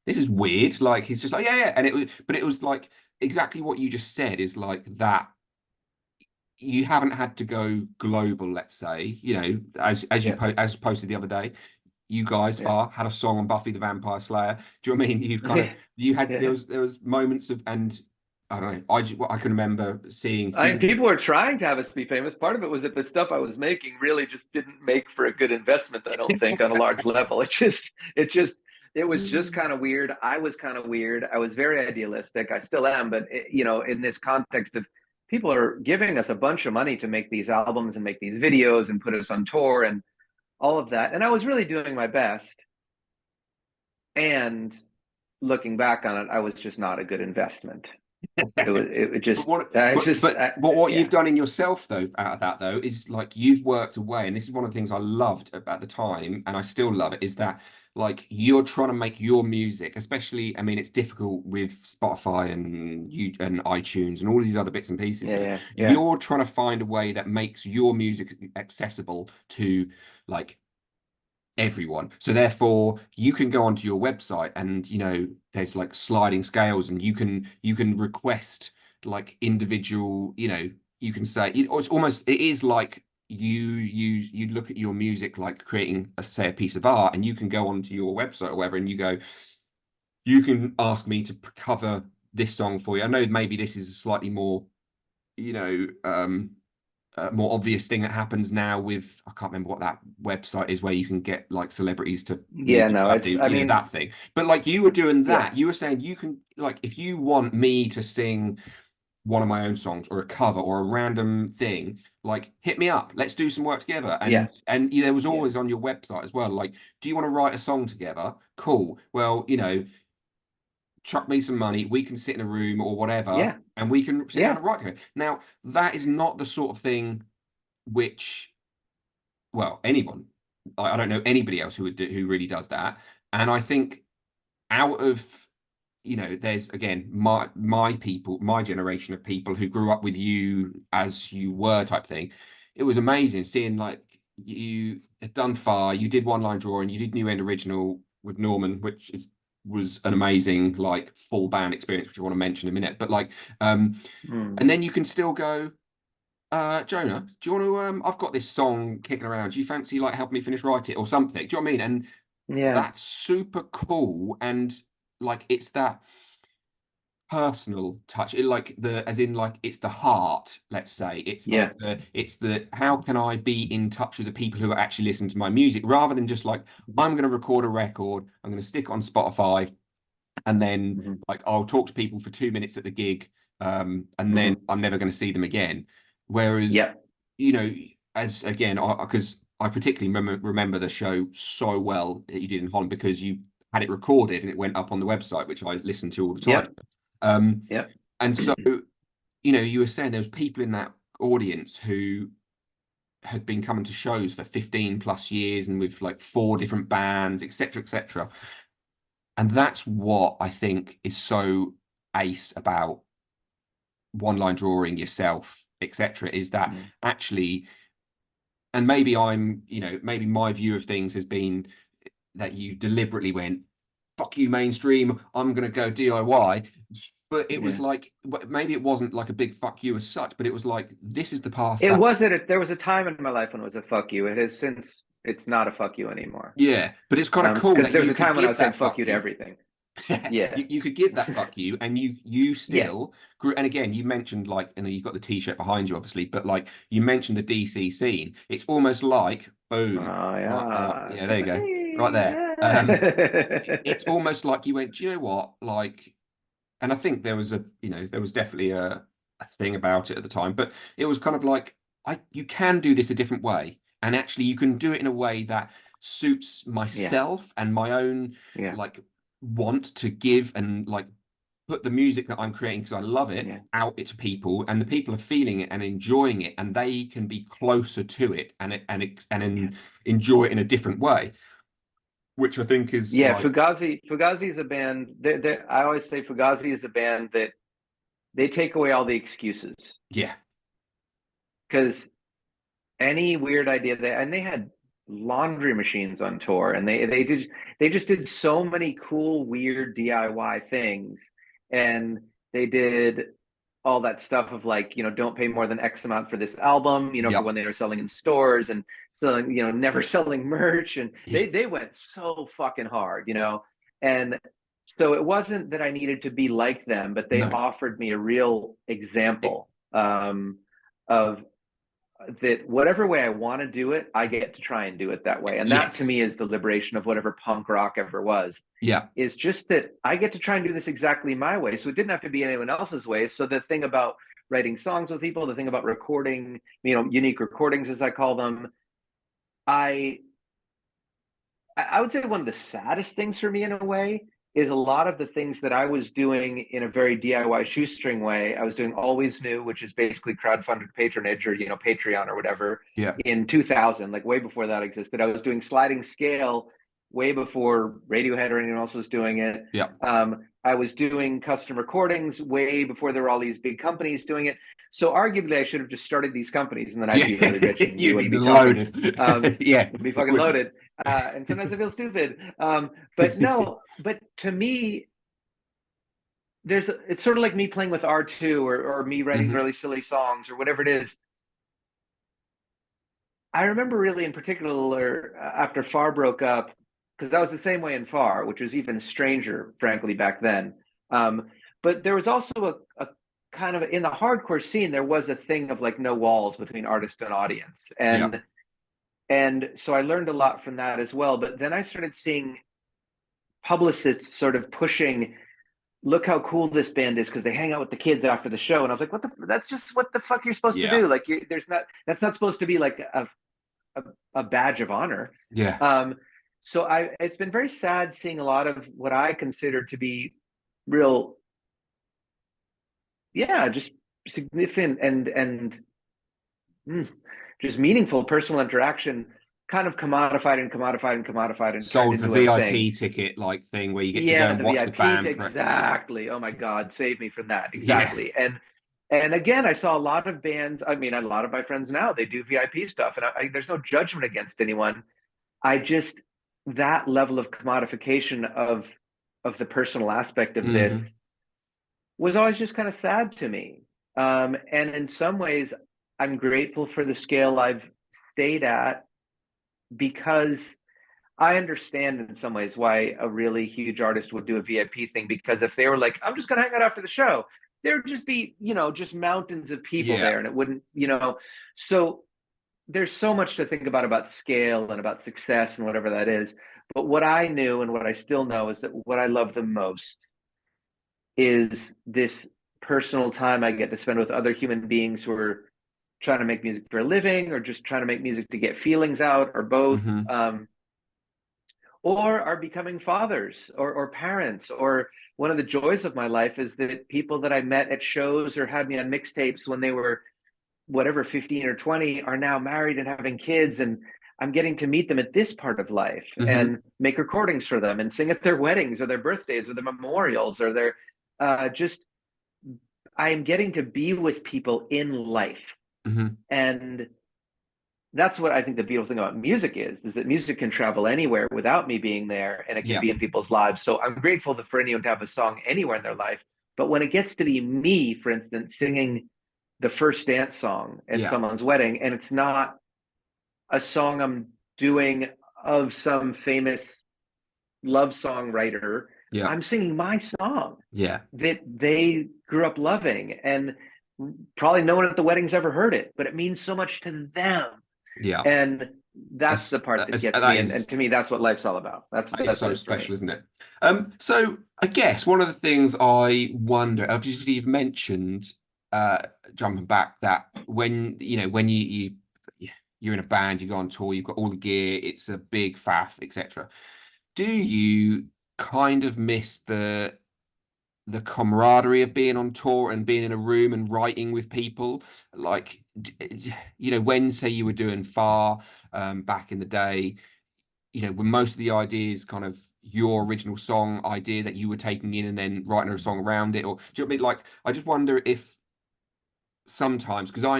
this is weird. Like he's just like, yeah, yeah. But it was like exactly what you just said is like that you haven't had to go global, let's say, as
Yeah,
as posted the other day, you guys
yeah.
far had a song on Buffy the Vampire Slayer. Do you know what I mean? You've kind of you had
Yeah.
there was moments of and I don't know. I can remember seeing
People were trying to have us be famous. Part of it was that the stuff I was making really just didn't make for a good investment, I don't think, on a large level. It was just kind of weird. I was kind of weird. I was very idealistic. I still am, but in this context of people are giving us a bunch of money to make these albums and make these videos and put us on tour and all of that. And I was really doing my best. And looking back on it, I was just not a good investment. It
But
just, it's just,
what
yeah,
you've done in yourself though out of that though is like you've worked away, and this is one of the things I loved about the time, and I still love it, is that like you're trying to make your music, especially, I mean, it's difficult with Spotify and you and iTunes and all these other bits and pieces,
yeah,
but
yeah, yeah,
you're trying to find a way that makes your music accessible to like everyone. So therefore you can go onto your website and there's like sliding scales, and you can request like individual, you can say it is like you look at your music like creating say a piece of art, and you can go onto your website or whatever, and you can ask me to cover this song for you. I know maybe this is a slightly more you know more obvious thing that happens now with, I can't remember what that website is where you can get like celebrities to
yeah.
maybe
No,
have
it's,
to,
I mean,
that thing. But like you were doing
yeah,
that, you were saying you can, like, if you want me to sing one of my own songs or a cover or a random thing, like hit me up. Let's do some work together.
yeah,
And there was
yeah,
always on your website as well, like, do you want to write a song together? Cool. Well, chuck me some money, we can sit in a room or whatever,
yeah,
and we can sit down
yeah,
and write together. Now, that is not the sort of thing which, well, anyone, I don't know anybody else who really does that. And I think out of, there's again my people, my generation of people who grew up with you as you were type thing. It was amazing seeing like you had done Far, you did One Line Drawing, you did New End Original with Norman, which was an amazing like full band experience, which I want to mention in a minute. But like,
mm,
and then you can still go, Jonah, do you want to? I've got this song kicking around. Do you fancy like helping me finish write it or something? Do you know what I mean? And
yeah,
that's super cool. And like it's that personal touch. It like the as in like it's the heart, let's say. It's
yeah,
like the how can I be in touch with the people who are actually listening to my music rather than just like I'm gonna record a record, I'm gonna stick it on Spotify, and then
hmm,
like I'll talk to people for 2 minutes at the gig, and then
hmm,
I'm never going to see them again. Whereas,
yep,
you know, as again, because I particularly remember the show so well that you did in Holland because you had it recorded and it went up on the website, which I listened to all the time.
yep,
Um,
yep,
and so, you were saying there was people in that audience who had been coming to shows for 15 plus years and with like four different bands, etc., etc. And that's what I think is so ace about one line drawing yourself, etc., is that
mm,
actually, and maybe maybe my view of things has been that you deliberately went, fuck you, mainstream, I'm going to go DIY. But it was
yeah.
like, maybe it wasn't like a big fuck you as such, but it was like, this is the path
It
that,
wasn't. There was a time in my life when it was a fuck you. It has since. It's not a fuck you anymore.
yeah, but it's kind of cool
Because
that
there was
you
a
could
time when I
give
was saying
that
fuck
fuck
you to
you.
everything. Yeah,
you could give that fuck you, and you
yeah.
still grew. And again, you mentioned like, you've got the t-shirt behind you, obviously, but like you mentioned the DC scene. It's almost like boom,
Oh
right?
yeah.
Yeah, there you go, right there. It's almost like you went, do you know what? Like, and I think there was definitely a thing about it at the time, but it was kind of like, you can do this a different way, and actually you can do it in a way that suits
Yeah,
myself and my own
yeah,
like want to give and like put the music that I'm creating because I love it
yeah,
out to people, and the people are feeling it and enjoying it, and they can be closer to it
yeah.
enjoy it in a different way, which I think is
Yeah,
like,
Fugazi is a band. I always say Fugazi is a band that they take away all the excuses
yeah,
because any weird idea and they had laundry machines on tour, and they just did so many cool weird DIY things, and they did all that stuff of like, don't pay more than X amount for this album, for
yep,
when they were selling in stores and selling, never selling merch, and
yeah,
they went so fucking hard, and so it wasn't that I needed to be like them, but they
no,
offered me a real
it,
example, of that whatever way I want to do it, I get to try and do it that way. And that to
yes,
me is the liberation of whatever punk rock ever was,
yeah,
is just that I get to try and do this exactly my way. So it didn't have to be anyone else's way. So the thing about writing songs with people, the thing about recording, unique recordings as I call them, I I would say one of the saddest things for me in a way is a lot of the things that I was doing in a very DIY shoestring way. I was doing Always New, which is basically crowdfunded patronage or, Patreon or whatever
Yeah.
in 2000, like way before that existed. I was doing sliding scale way before Radiohead or anyone else was doing it.
Yeah.
I was doing custom recordings way before there were all these big companies doing it. So arguably, I should have just started these companies, and then I'd
Yeah.
be really rich, and we
You'd
wouldn't
be
be talking.
loaded. Yeah.
Would be fucking
Wouldn't.
loaded. And sometimes I feel stupid. But no, but to me, it's sort of like me playing with R2 or me writing
Hmm.
really silly songs or whatever it is. I remember really in particular after Far broke up, because that was the same way in Far, which was even stranger, frankly, back then. But there was also a kind of in the hardcore scene, there was a thing of like no walls between artist and audience.
Yeah.
And so I learned a lot from that as well. But then I started seeing publicists sort of pushing, look how cool this band is because they hang out with the kids after the show. And I was like, that's just what the fuck you're supposed to
Yeah.
do. Like, that's not supposed to be like a badge of honor.
Yeah.
Um, so it's been very sad seeing a lot of what I consider to be real, yeah, just significant and just meaningful personal interaction kind of commodified and turned
Sold the
into a thing.
VIP ticket like thing where you get to go
Yeah,
and
the
watch the
VIP,
band.
exactly. Oh my God, save me from that.
Yeah.
Exactly. And again, I saw a lot of bands. I mean, a lot of my friends now they do VIP stuff, and there's no judgment against anyone. I just that level of commodification of the personal aspect of this
Hmm.
was always just kind of sad to me. And in some ways, I'm grateful for the scale I've stayed at because I understand in some ways why a really huge artist would do a VIP thing because if they were like, I'm just going to hang out after the show, there would just be, just mountains of people
Yeah.
there and it wouldn't. So there's so much to think about scale and about success and whatever that is. But what I knew and what I still know is that what I love the most is this personal time I get to spend with other human beings who are trying to make music for a living or just trying to make music to get feelings out or both.
Hmm.
Or are becoming fathers or parents. Or one of the joys of my life is that people that I met at shows or had me on mixtapes when they were whatever 15 or 20 are now married and having kids, and I'm getting to meet them at this part of life
Hmm.
and make recordings for them and sing at their weddings or their birthdays or their memorials or their just I am getting to be with people in life.
Hmm.
And that's what I think the beautiful thing about music is that music can travel anywhere without me being there and it can
Yeah.
be in people's lives. So I'm grateful for anyone to have a song anywhere in their life. But when it gets to be me, for instance, singing the first dance song at
Yeah.
someone's wedding, and it's not a song I'm doing of some famous love song writer,
Yeah.
I'm singing my song
Yeah.
that they grew up loving. And probably no one at the wedding's ever heard it, but it means so much to them.
Yeah.
And that's the
As,
part that gets
that
me. And
is
to me, that's what life's all about.
that is
That's what
so
it is for
special,
me.
isn't it? So I guess one of the things I wonder, obviously you've mentioned, uh, jumping back, that when you're in a band, you go on tour, you've got all the gear, it's a big faff, etc. Do you kind of miss the camaraderie of being on tour and being in a room and writing with people? Like, when say you were doing Far, back in the day, were most of the ideas kind of your original song idea that you were taking in and then writing a song around it? Or do you know what I mean? Like, I just wonder if sometimes, because I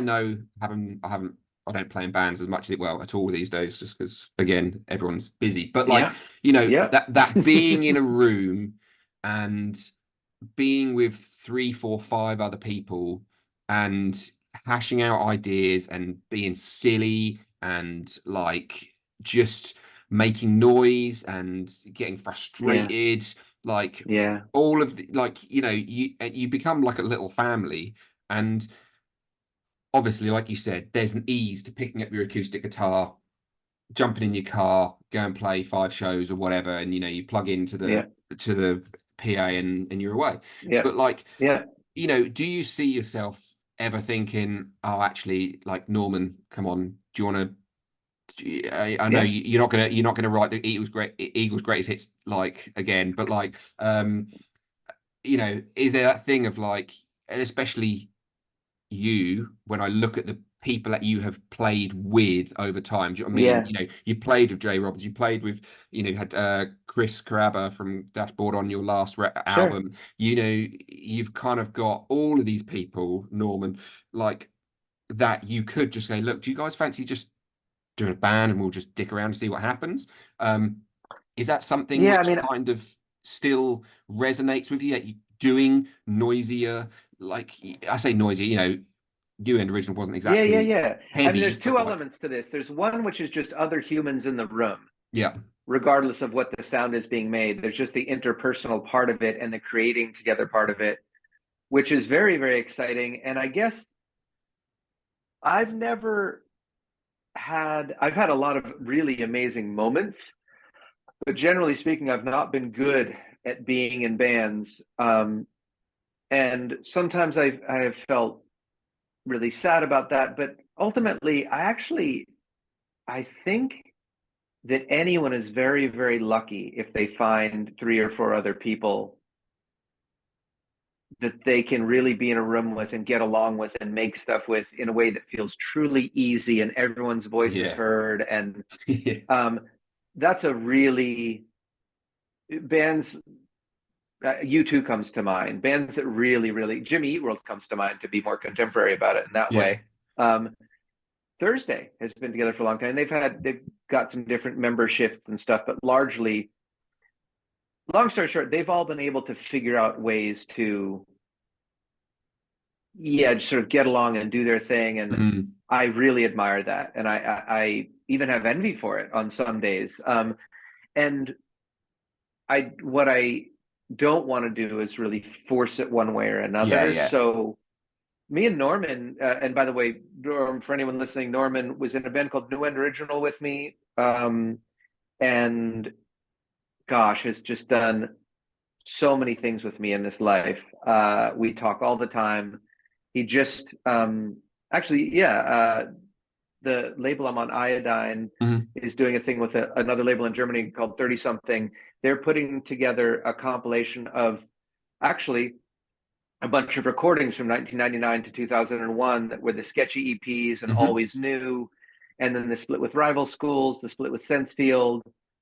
don't play in bands as much well at all these days, just because again everyone's busy. But like,
Yeah. Yeah.
that being in a room and being with three, four, five other people and hashing out ideas and being silly and like just making noise and getting
Yeah.
frustrated, like
Yeah.
all of the, like, you become like a little family. And obviously, like you said, there's an ease to picking up your acoustic guitar, jumping in your car, go and play five shows or whatever, and you plug into
Yeah.
the PA and you're away.
Yeah.
But like,
Yeah.
do you see yourself ever thinking, oh, actually, like, Norman, come on, do you want to I know
Yeah,
you're not gonna write the Eagles greatest hits like again, but like is there that thing of like, and especially you, when I look at the people that you have played with over time, do you know what I mean?
yeah,
You played with Jay Roberts, you played with, you had Chris Caraba from Dashboard on your last
sure.
album. You've kind of got all of these people, Norman, like that you could just say, look, do you guys fancy just doing a band and we'll just dick around and see what happens? Is that something
Yeah, I
which
mean,
kind of still resonates with you that you doing noisier, like I say noisier, New End Original wasn't
yeah, yeah,
exactly
yeah. I mean,
heavy,
there's
but
two
like,
elements to this. There's one which is just other humans in the room,
yeah,
regardless of what the sound is being made. There's just the interpersonal part of it and the creating together part of it, which is very, very exciting. And I guess I've never I've had a lot of really amazing moments, but generally speaking, I've not been good at being in bands. And sometimes I have felt really sad about that. But ultimately, I think that anyone is very, very lucky if they find three or four other people that they can really be in a room with and get along with and make stuff with in a way that feels truly easy and everyone's voice is
yeah,
heard. And
yeah,
um, that's a really bands. U2 comes to mind. Bands that really, really Jimmy Eat World comes to mind to be more contemporary about it in that
yeah.
way. Um, Thursday has been together for a long time. They've got some different member shifts and stuff, but largely, long story short, they've all been able to figure out ways to, yeah, just sort of get along and do their thing. And
Mm,
I really admire that, and I even have envy for it on some days. And what I don't want to do is really force it one way or
yeah,
another.
yeah.
So me and Norman, and by the way, for anyone listening, Norman was in a band called New End Original with me, and gosh, has just done so many things with me in this life. We talk all the time. He just actually, yeah, the label I'm on, Iodine,
Mhm,
is doing a thing with another label in Germany called 30 something. They're putting together a compilation of actually a bunch of recordings from 1999 to 2001 that were the sketchy EPs and
mhm.
Always New, and then the split with Rival Schools, the split with Sensefield.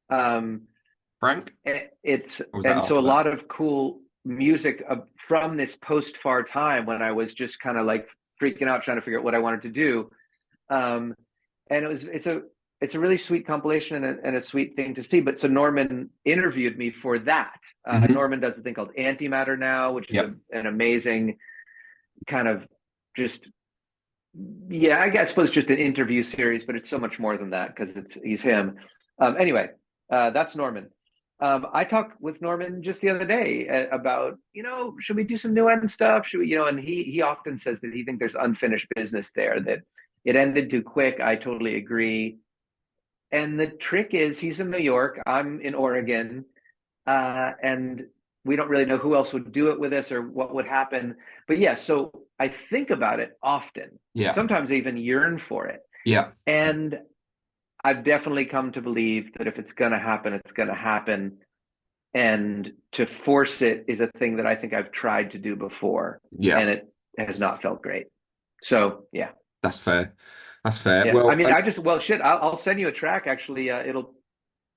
Um,
Frank,
it's
or was that
and so a
after that?
lot of cool music from this post far time when I was just kind of like freaking out trying to figure out what I wanted to do. Um, and it's a really sweet compilation and a sweet thing to see. But so Norman interviewed me for that.
Hmm.
Norman does a thing called Antimatter now, which is
Yep.
an amazing kind of just, yeah, I suppose just an interview series, but it's so much more than that because he's him. Anyway, that's Norman. I talked with Norman just the other day about, should we do some new end stuff? Should we, and he often says that he thinks there's unfinished business there, that it ended too quick. I totally agree. And the trick is he's in New York, I'm in Oregon, and we don't really know who else would do it with us or what would happen. But yeah, so I think about it often.
Yeah.
Sometimes I even yearn for it.
Yeah.
And I've definitely come to believe that if it's going to happen, it's going to happen. And to force it is a thing that I think I've tried to do before,
Yeah.
and it has not felt great. So yeah,
That's fair. That's fair.
yeah. I
Well,
mean, well, shit. I'll send you a track. Actually, it'll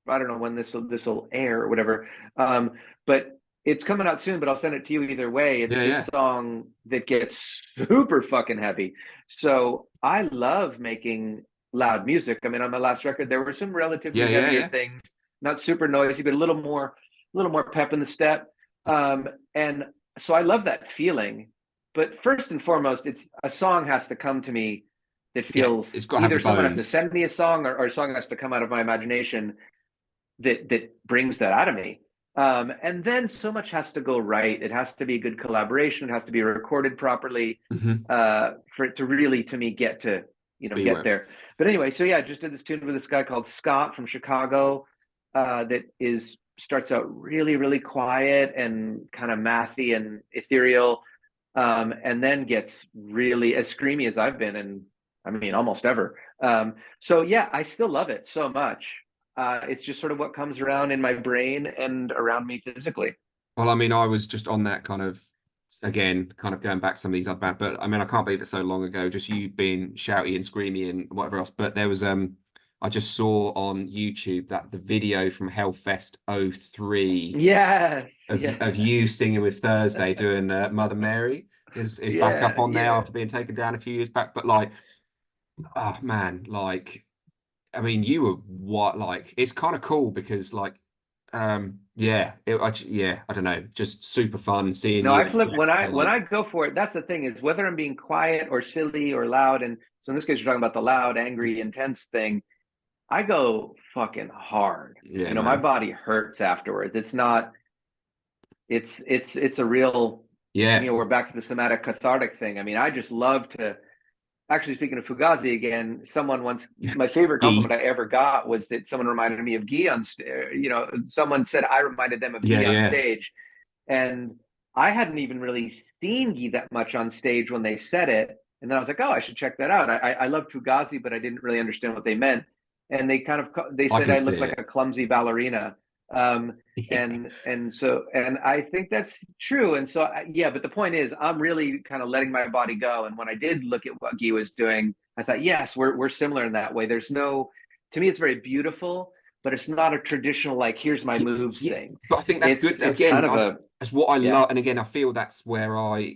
I don't know when this will air or whatever. But it's coming out soon, but I'll send it to you either way. It's
yeah,
this
yeah.
song that gets super fucking heavy. So I love making loud music. I mean, on my last record, there were some
Yeah,
relatively
yeah,
heavier
yeah.
things, not super noisy, but a little more pep in the step. And so I love that feeling. But first and foremost, it's a song has to come to me that
Yeah.
feels
It's got to have the
either someone has to
bones.
send me a song or a song has to come out of my imagination that brings that out of me. And then so much has to go right. It has to be a good collaboration. It has to be recorded properly
Hmm.
for it to really, to me, get to
Be
get
where.
there. But anyway, so yeah, just did this tune with this guy called Scott from Chicago that is starts out really, really quiet and kind of mathy and ethereal, and then gets really as screamy as I've been, and I mean almost ever. So yeah, I still love it so much. It's just sort of what comes around in my brain and around me physically.
Well, I mean, I was just on that kind of, again, kind of going back to some of these other bands, but I mean, I can't believe it's so long ago, just you being shouty and screamy and whatever else. But there was, I just saw on YouTube that the video from Hellfest '03
Yes,
of
yeah,
you singing with Thursday doing Mother Mary is back up
yeah,
on there
yeah.
after being taken down a few years back. But like, oh man, like, I mean, you were what, like, it's kind of cool because like, yeah, yeah, I don't know, just super fun seeing
No,
you
I
and
flip
Jeff for
when I
like,
go for it. That's the thing is whether I'm being quiet or silly or loud. And so in this case, you're talking about the loud, angry, intense thing. I go fucking hard.
yeah,
You know, my
man,
body hurts afterwards. It's not. It's a real. You
yeah,
know, we're back to the somatic cathartic thing. I mean, I just love to. Actually, speaking of Fugazi again, someone once, my favorite compliment
Gee,
I ever got was that someone reminded me of Guy on stage. You know, someone said I reminded them of
yeah,
Guy on
yeah,
stage. And I hadn't even really seen Guy that much on stage when they said it. And then I was like, oh, I should check that out. I love Fugazi, but I didn't really understand what they meant. And they
I
said
can
I
see
looked like
it.
a clumsy ballerina. And I think that's true. And so yeah, but the point is, I'm really kind of letting my body go. And when I did look at what Guy was doing, I thought, yes, we're similar in that way. There's no, to me, it's very beautiful, but it's not a traditional like here's my moves
Yeah,
thing.
but I think that's good.
It's kind
Again,
of a
that's what I
yeah.
love. And again, I feel that's where I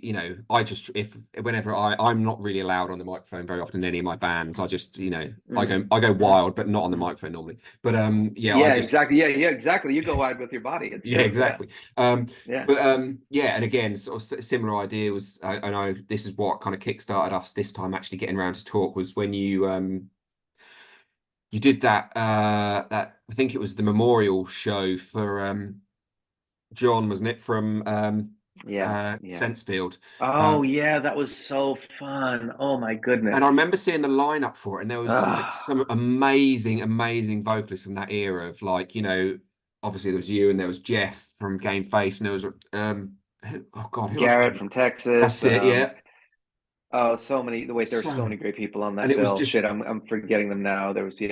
just if whenever I'm not really allowed on the microphone very often in any of my bands. I just,
Mm,
I go
mm,
wild, but not on the
mm.
microphone normally. But yeah, I
Yeah,
just
exactly. Yeah, yeah, exactly. You go wide with your body. It's
yeah,
true. Yeah,
exactly. Um,
yeah.
but yeah, and again, sort of similar idea was I know this is what kind of kickstarted us this time actually getting around to talk was when you did that I think it was the memorial show for John, wasn't it, from
Yeah, yeah.
Sensefield.
Oh,
Um,
yeah, that was so fun. Oh my
and
goodness.
I remember seeing the lineup for it, and there was like
Ah,
some amazing, amazing vocalists from that era of like, obviously there was you and there was Jeff from Game Face, and there was oh God, who else was
Garrett
in it?
from Texas.
That's it, yeah.
Oh, so many. Wait, there's
So
so
many.
many great people on
And
that
it was
bill.
just
Shit, I'm forgetting them now. There was the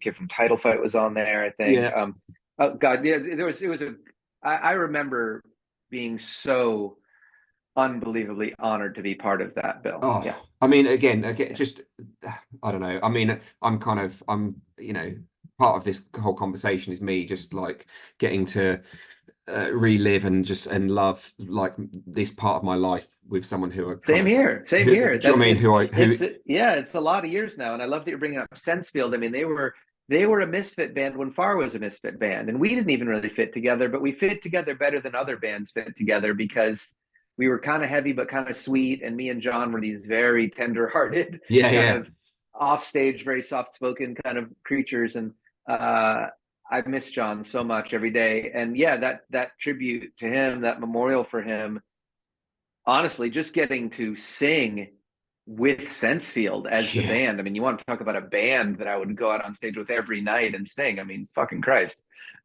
kid from Title Fight was on there. I think.
yeah.
Oh God, yeah. There was. It was a. I remember being so unbelievably honored to be part of that bill.
Oh,
Yeah,
I mean, again,
yeah.
just I don't know. I mean, I'm part of this whole conversation is me just like getting to relive and just and love like this part of my life with someone who are kind
Same
of
here. Same
who, do
here.
you know what
That
I mean?
it's
Who I who
it's yeah, it's a lot of years now, and I love that you're bringing up Sensefield. I mean, they were a misfit band when Far was a misfit band, and we didn't even really fit together, but we fit together better than other bands fit together because we were kind of heavy but kind of sweet, and me and John were these very tender-hearted,
yeah,
kind
yeah.
of off-stage, very soft-spoken kind of creatures, and uh, I miss John so much every day. And yeah, that tribute to him, that memorial for him honestly, just getting to sing with Sensefield as the
Yeah,
band. I mean, you want to talk about a band that I would go out on stage with every night and sing. I mean, fucking Christ.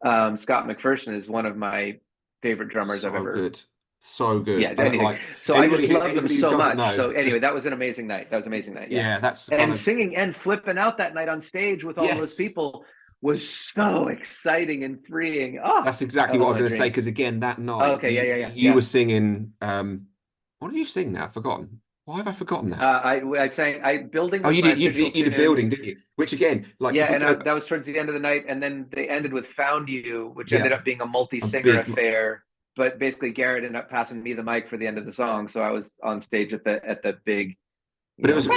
Scott McPherson is one of my favorite drummers I've
so
ever.
good. So
Yeah,
good.
anything.
Like
So I just love them
anybody who
so
doesn't
much.
know,
So anyway,
just
that was an amazing night. That was an amazing night. Yeah,
yeah, that's kind
and
of
singing and flipping out that night on stage with all those
yes.
people was so exciting and freeing. Oh,
That's
that
exactly what I
was
was
my
going to say.
dream.
Because again, that
Oh,
night
okay, yeah, yeah, yeah,
you
yeah.
were singing. What did you sing now? I've forgotten. Why have I forgotten that?
I sang. I building
Oh,
was
you
my
did.
official
You did
tune.
building, didn't you? Which again, like
Yeah,
if we
and
go,
that was towards the end of the night, and then they ended with "Found You," which
yeah,
ended up being a
a
multi-singer
big.
affair. But basically, Garrett ended up passing me the mic for the end of the song, so I was on stage at the big,
But it was,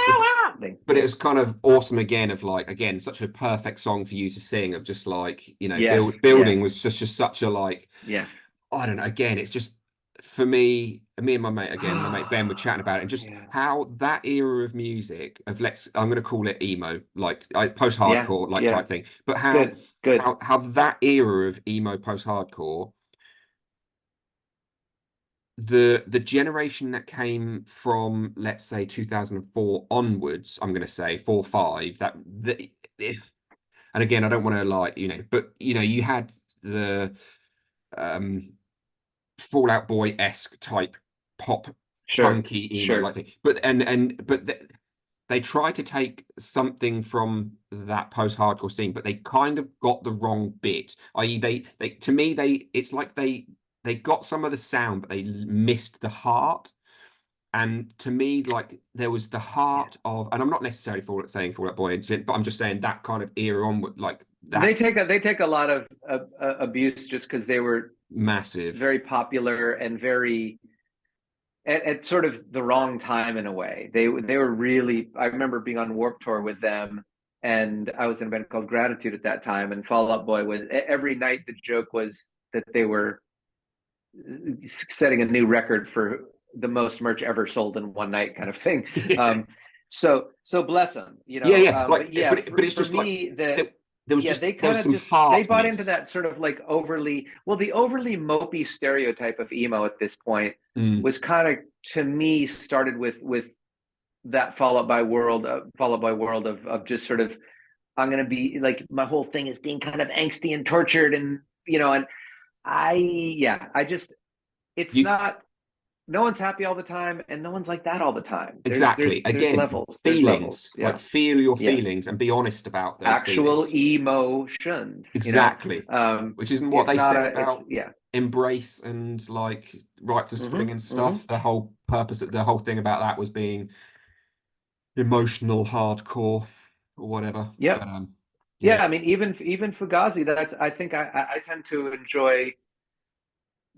thing.
but it
Yeah,
was kind of awesome again. Of like again, such a perfect song for you to sing. Of just like
yes,
building
yes,
was just such a like
yes.
I don't know. Again, it's just for me. Me and my mate again, my mate Ben were chatting about it, and just
Yeah,
how that era of music of I'm going to call it emo, like post
yeah,
hardcore like
yeah.
type thing. But how
Good, good.
how that era of emo post hardcore, the generation that came from let's say 2004 onwards, I'm going to say 4 5 that if and again I don't want to like but you had the um Fallout Boy-esque type pop
Sure,
punky emo like
sure.
thing. But and but they tried to take something from that post-hardcore scene, but they kind of got the wrong bit. I.e., they to me it's like they got some of the sound, but they missed the heart. And to me, like there was the
Yeah.
heart of, and I'm not necessarily saying Fall Out Boy, but I'm just saying that kind of era on, like
They
that
take a lot of abuse just because they were
massive.
very popular and very at sort of the wrong time in a way. They were really. I remember being on Warped Tour with them, and I was in a band called Gratitude at that time. And Fall Out Boy was every night. The joke was that they were setting a new record for the most merch ever sold in one night, kind of thing.
Yeah,
So bless them,
yeah, yeah.
But
Like,
yeah,
but it's
for
just like
me, the
there, there was
yeah,
just
they
there
kind
was
of
some
just they
heart
bought into
missed.
that sort of like the overly mopey stereotype of emo at this point
Mm.
was kind of, to me, started with that followed by world of just sort of, I'm gonna be like, my whole thing is being kind of angsty and tortured, and and I just, it's
You
not, no one's happy all the time, and no one's like that all the time. There's
exactly
there's
again
levels. There's levels.
feelings, like
Yeah.
feel your
Yes.
feelings and be honest about those
Actual
feelings.
emotions.
Exactly, which isn't what
It's
they
not
said
a. It's,
about
yeah.
Embrace and like Rites of Spring and
Mm-hmm.
stuff. The whole purpose of the whole thing about that was being emotional hardcore or whatever. But
Yep.
yeah.
Yeah. I mean, even Fugazi. That's. I think I tend to enjoy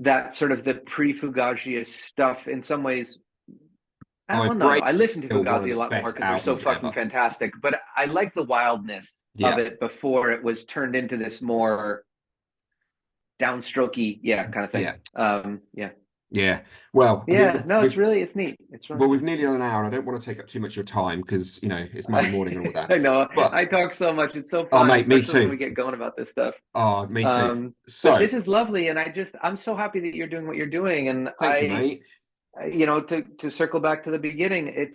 that sort of the pre-Fugazi stuff in some ways.
Oh,
Well, no. I
Embrace is
listen to
still one of
Fugazi
the
a lot more
best
because they're so
albums
fucking
ever.
fantastic. But I like the wildness of
Yeah.
it before it was turned into this more downstrokey, yeah, kind of thing.
Yeah.
Yeah.
Yeah. Well, I mean,
Yeah. No, it's neat. It's really
well, we've
neat.
nearly done an hour, and I don't want to take up too much of your time because it's Monday morning and all that.
I know.
But
I talk so much. It's so
oh,
fun,
mate, me
especially when we
too.
get going about this stuff.
Oh, me too.
But
So,
this is lovely, and I'm so happy that you're doing what you're doing. And
thank you, mate.
to circle back to the beginning,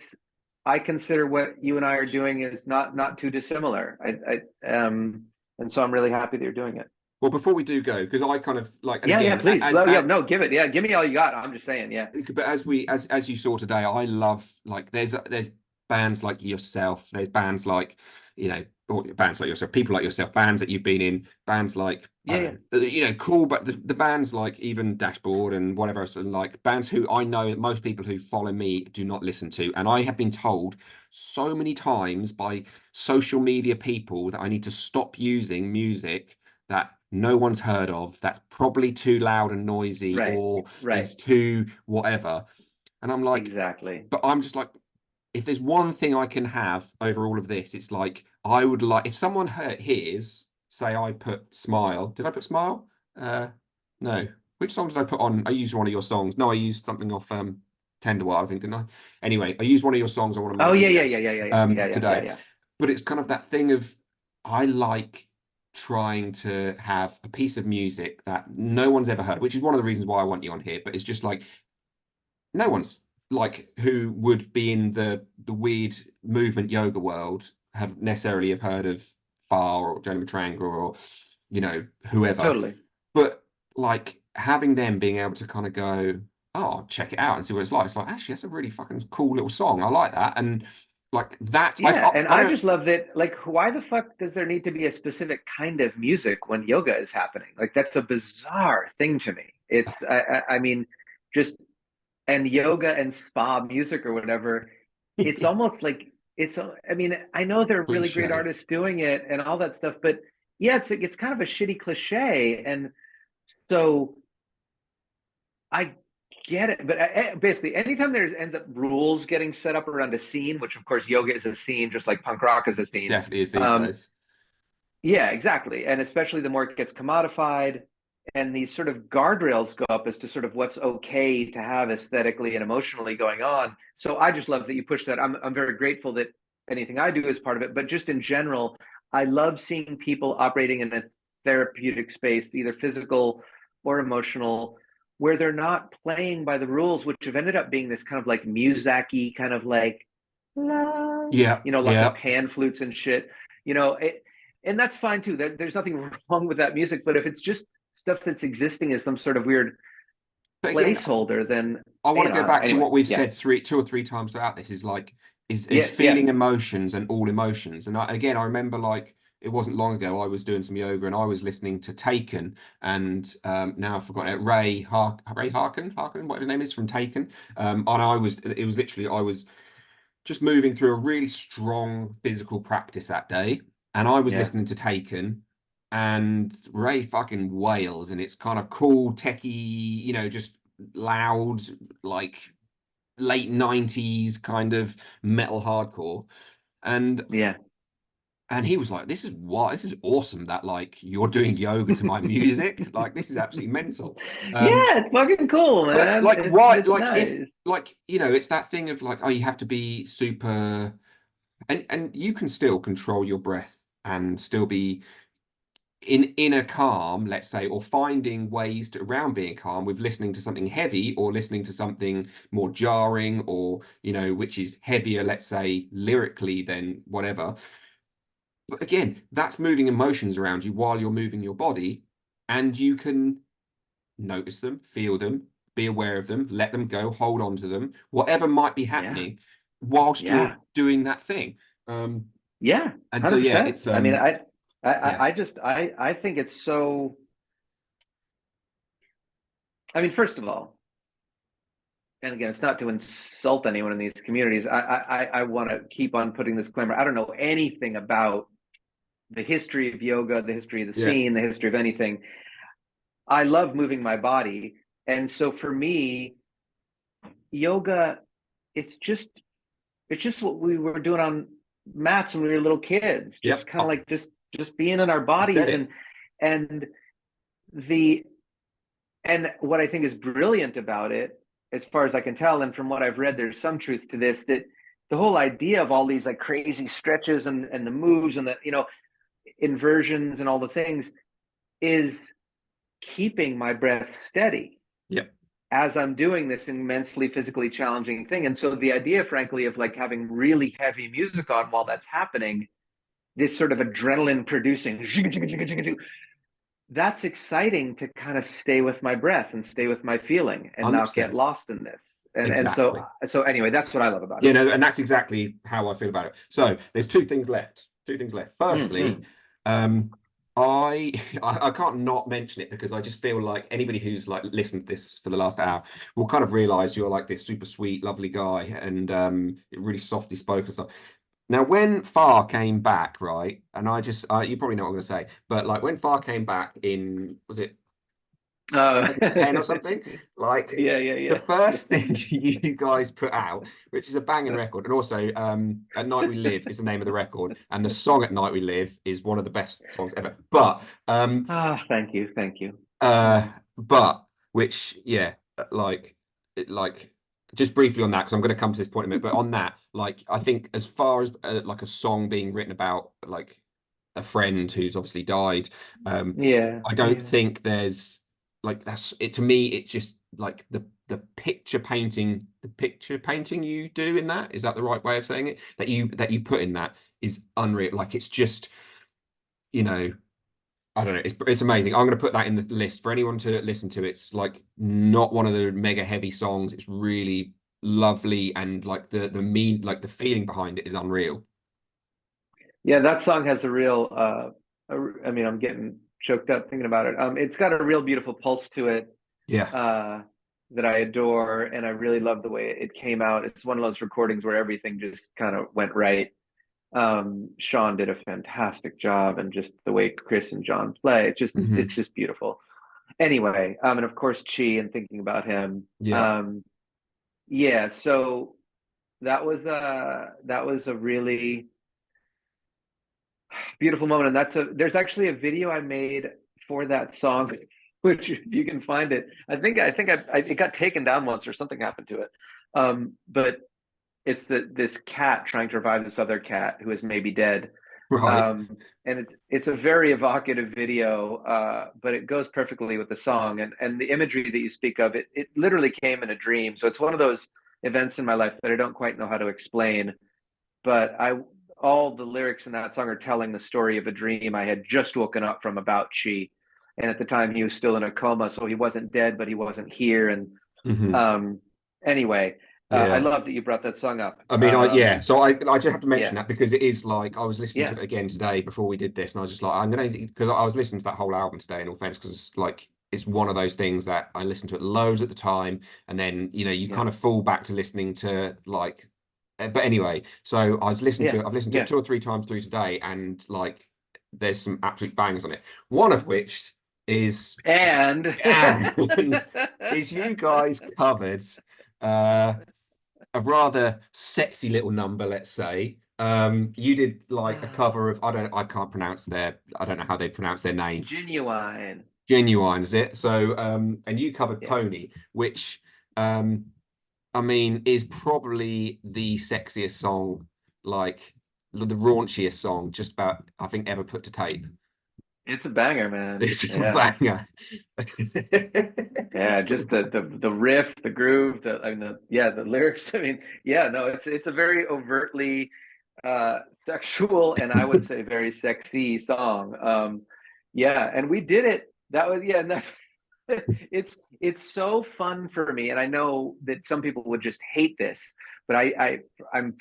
I consider what you and I are doing is not too dissimilar. And so I'm really happy that you're doing it.
Well, before we do go, because I kind of like, and
Yeah, yeah,
again,
please. Yeah, no, give it. Yeah, give me all you got. I'm just saying. Yeah.
but as you saw today, I love like there's bands like yourself, there's bands like or bands like yourself, people like yourself, bands that you've been in, bands like I
Yeah, yeah.
don't know, cool, but the bands like even Dashboard and whatever else, and like bands who I know that most people who follow me do not listen to, and I have been told so many times by social media people that I need to stop using music that no one's heard of, that's probably too loud and noisy
Right,
or
right.
is too whatever. And I'm like,
Exactly.
but I'm just like, if there's one thing I can have over all of this, it's like I would like if someone hears, say I put Smile. Did I put Smile? No. Which song did I put on? I used one of your songs. No, I used something off Tenderwire, I think, didn't I? Anyway, I used one of your songs on one of my
Oh yeah, yeah, yeah,
videos
yeah, yeah, yeah, yeah, yeah, yeah,
today.
yeah.
But it's kind of that thing of I like trying to have a piece of music that no one's ever heard, which is one of the reasons why I want you on here. But it's just like no one's like who would be in the weird movement yoga world have necessarily have heard of Far or Jonah Matranga or whoever.
Totally.
But like having them being able to kind of go, oh, check it out and see what it's like. It's like actually that's a really fucking cool little song. I like that. And like that,
Yeah, and
I
I
don't.
just love that. Like, why the fuck does there need to be a specific kind of music when yoga is happening? Like, that's a bizarre thing to me. I mean, just and yoga and spa music or whatever. It's almost like it's. I mean, I know there are really great
Cliche.
artists doing it and all that stuff, but yeah, it's kind of a shitty cliche, and so I get it, but basically, anytime there ends up rules getting set up around a scene, which of course yoga is a scene, just like punk rock is a scene.
Definitely is these
Um,
days.
yeah, exactly, and especially the more it gets commodified, and these sort of guardrails go up as to sort of what's okay to have aesthetically and emotionally going on. So I just love that you push that. I'm very grateful that anything I do is part of it, but just in general, I love seeing people operating in a therapeutic space, either physical or emotional, where they're not playing by the rules, which have ended up being this kind of like Muzak-y kind of like, la,
Yeah,
lots of
yeah.
pan flutes and shit, and that's fine too. There's nothing wrong with that music, but if it's just stuff that's existing as some sort of weird
But again,
placeholder, then
I want to go back to
anyway,
what we've
yeah,
said two or three times throughout this is like is
Yeah, yeah,
feeling emotions and all emotions. And again, I remember like it wasn't long ago I was doing some yoga and I was listening to Taken and now I've forgotten it, Ray Harkin, what his name is from Taken. And it was literally I was just moving through a really strong physical practice that day, and I was
yeah,
listening to Taken, and Ray fucking wails, and it's kind of cool, techie, just loud, like late 90s kind of metal hardcore. And
yeah.
he was like, this is awesome that like you're doing yoga to my music. Like this is absolutely mental. Um,
Yeah, it's fucking cool,
but
man.
like why
It's
like if
nice.
like it's that thing of like, oh, you have to be super, and you can still control your breath and still be in inner calm, let's say, or finding ways to around being calm with listening to something heavy or listening to something more jarring, or which is heavier, let's say, lyrically than whatever. But again, that's moving emotions around you while you're moving your body, and you can notice them, feel them, be aware of them, let them go, hold on to them, whatever might be
Yeah,
happening whilst you're
yeah,
doing that thing. Um,
yeah,
and so yeah,
100%.
it's
I mean,
yeah,
I just, I think it's so. I mean, first of all, and again, it's not to insult anyone in these communities. I want to keep on putting this disclaimer. I don't know anything about the history of yoga, the history of the
yeah,
scene, the history of anything. I love moving my body, and so for me, yoga, it's just it's just what we were doing on mats when we were little kids, just
yep.
kind of
Oh,
like just being in our
you said
bodies.
it.
And the and what I think is brilliant about it, as far as I can tell, and from what I've read, there's some truth to this, that the whole idea of all these like crazy stretches and the moves and the inversions and all the things is keeping my breath steady
Yep.
as I'm doing this immensely physically challenging thing. And so the idea, frankly, of like having really heavy music on while that's happening, this sort of adrenaline producing, that's exciting to kind of stay with my breath and stay with my feeling and not get
100%.
lost in this. And so
Exactly.
anyway, that's what I love about it.
And that's exactly how I feel about it. So there's two things left. Two things left. Firstly,
Mm-hmm.
um, I I can't not mention it because I just feel like anybody who's like listened to this for the last hour will kind of realize you're like this super sweet, lovely guy, and really softly spoken stuff. Now, when Far came back, right, and you probably know what I'm going to say, but like when Far came back in, was it
Uh,
2010 or something? Like
yeah,
the
yeah,
first
yeah.
thing you guys put out, which is a banging record, and also At Night We Live is the name of the record, and the song At Night We Live is one of the best songs ever.
Thank you, thank you.
Uh, but which, yeah, like, like, just briefly on that, because I'm going to come to this point in a minute. But on that, like, I think as far as like a song being written about like a friend who's obviously died,
Yeah,
I don't
yeah,
think there's like that's it. To me, it's just like the picture painting you do in that. Is that the right way of saying it? That you put in that is unreal. Like it's just, you know. I don't know. It's amazing. I'm going to put that in the list for anyone to listen to. It's like not one of the mega heavy songs. It's really lovely, and like like the feeling behind it is unreal.
yeah. That song has a real. I mean, I'm getting choked up thinking about it. It's got a real beautiful pulse to it
Yeah.
uh, that I adore, and I really love the way it came out. It's one of those recordings where everything just kind of went right. Sean did a fantastic job, and just the way Chris and John play, it's
Hmm.
just beautiful. Anyway, and of course Chi and thinking about him.
Yeah.
Yeah, so that was a really beautiful moment, and there's actually a video I made for that song, which if you can find it, it got taken down once or something happened to it. But it's this cat trying to revive this other cat who is maybe dead.
Right.
And it's a very evocative video, but it goes perfectly with the song and the imagery that you speak of. It literally came in a dream, so it's one of those events in my life that I don't quite know how to explain. But I all the lyrics in that song are telling the story of a dream I had just woken up from about Chi, and at the time he was still in a coma, so he wasn't dead, but he wasn't here. And
Hmm.
um, anyway, I
Yeah.
love that you brought that song up.
I mean, yeah. So I just have to mention
Yeah,
that because it is like I was listening to
yeah,
it again today before we did this, and I was just like, I'm gonna because I was listening to that whole album today in all fairness, because like it's one of those things that I listened to it loads at the time, and then you
yeah,
kind of fall back to listening to like. But anyway, so
yeah,
I've listened to it
yeah.
2 or 3 times through today, and like there's some absolute bangers on it. One of which is
And
and is you guys covered. Uh, a rather sexy little number, let's say. You did like a cover of I can't pronounce I don't know how they pronounce their name.
Genuine.
Genuine, is it? So and you covered
Yeah.
Pony, which um I mean is probably the sexiest song, like the raunchiest song just about I think ever put to tape.
It's a banger, man.
It's a
Yeah.
banger.
Yeah,
It's
just the riff, the groove, the lyrics. I mean, yeah, no, it's a very overtly sexual and I would say very sexy song. Yeah, and we did it. That was yeah, and that's it's so fun for me, and I know that some people would just hate this, but I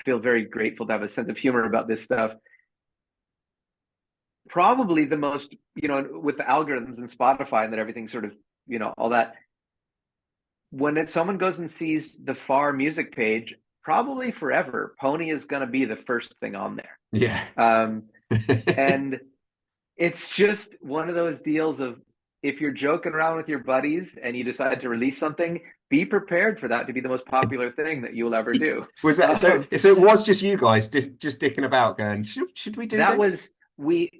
feel very grateful to have a sense of humor about this stuff. Probably the most, with the algorithms and Spotify and that everything sort of, all that. When someone goes and sees the Far music page, probably forever, Pony is going to be the first thing on there.
yeah.
And it's just one of those deals of if you're joking around with your buddies and you decide to release something, be prepared for that to be the most popular thing that you'll ever do.
Was that so?
Um,
So it was just you guys just dicking about, going, should we do
that
this?
was we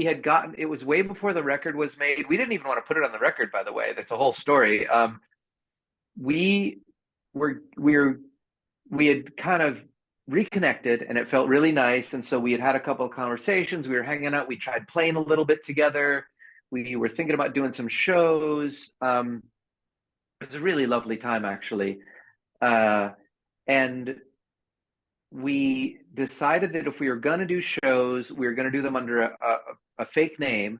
had gotten it was way before the record was made. We didn't even want to put it on the record, by the way. That's a whole story. We were we had kind of reconnected and it felt really nice. And so we had a couple of conversations. We were hanging out. We tried playing a little bit together. We were thinking about doing some shows. It was a really lovely time, actually. And we decided that if we were going to do shows, we were going to do them under a fake name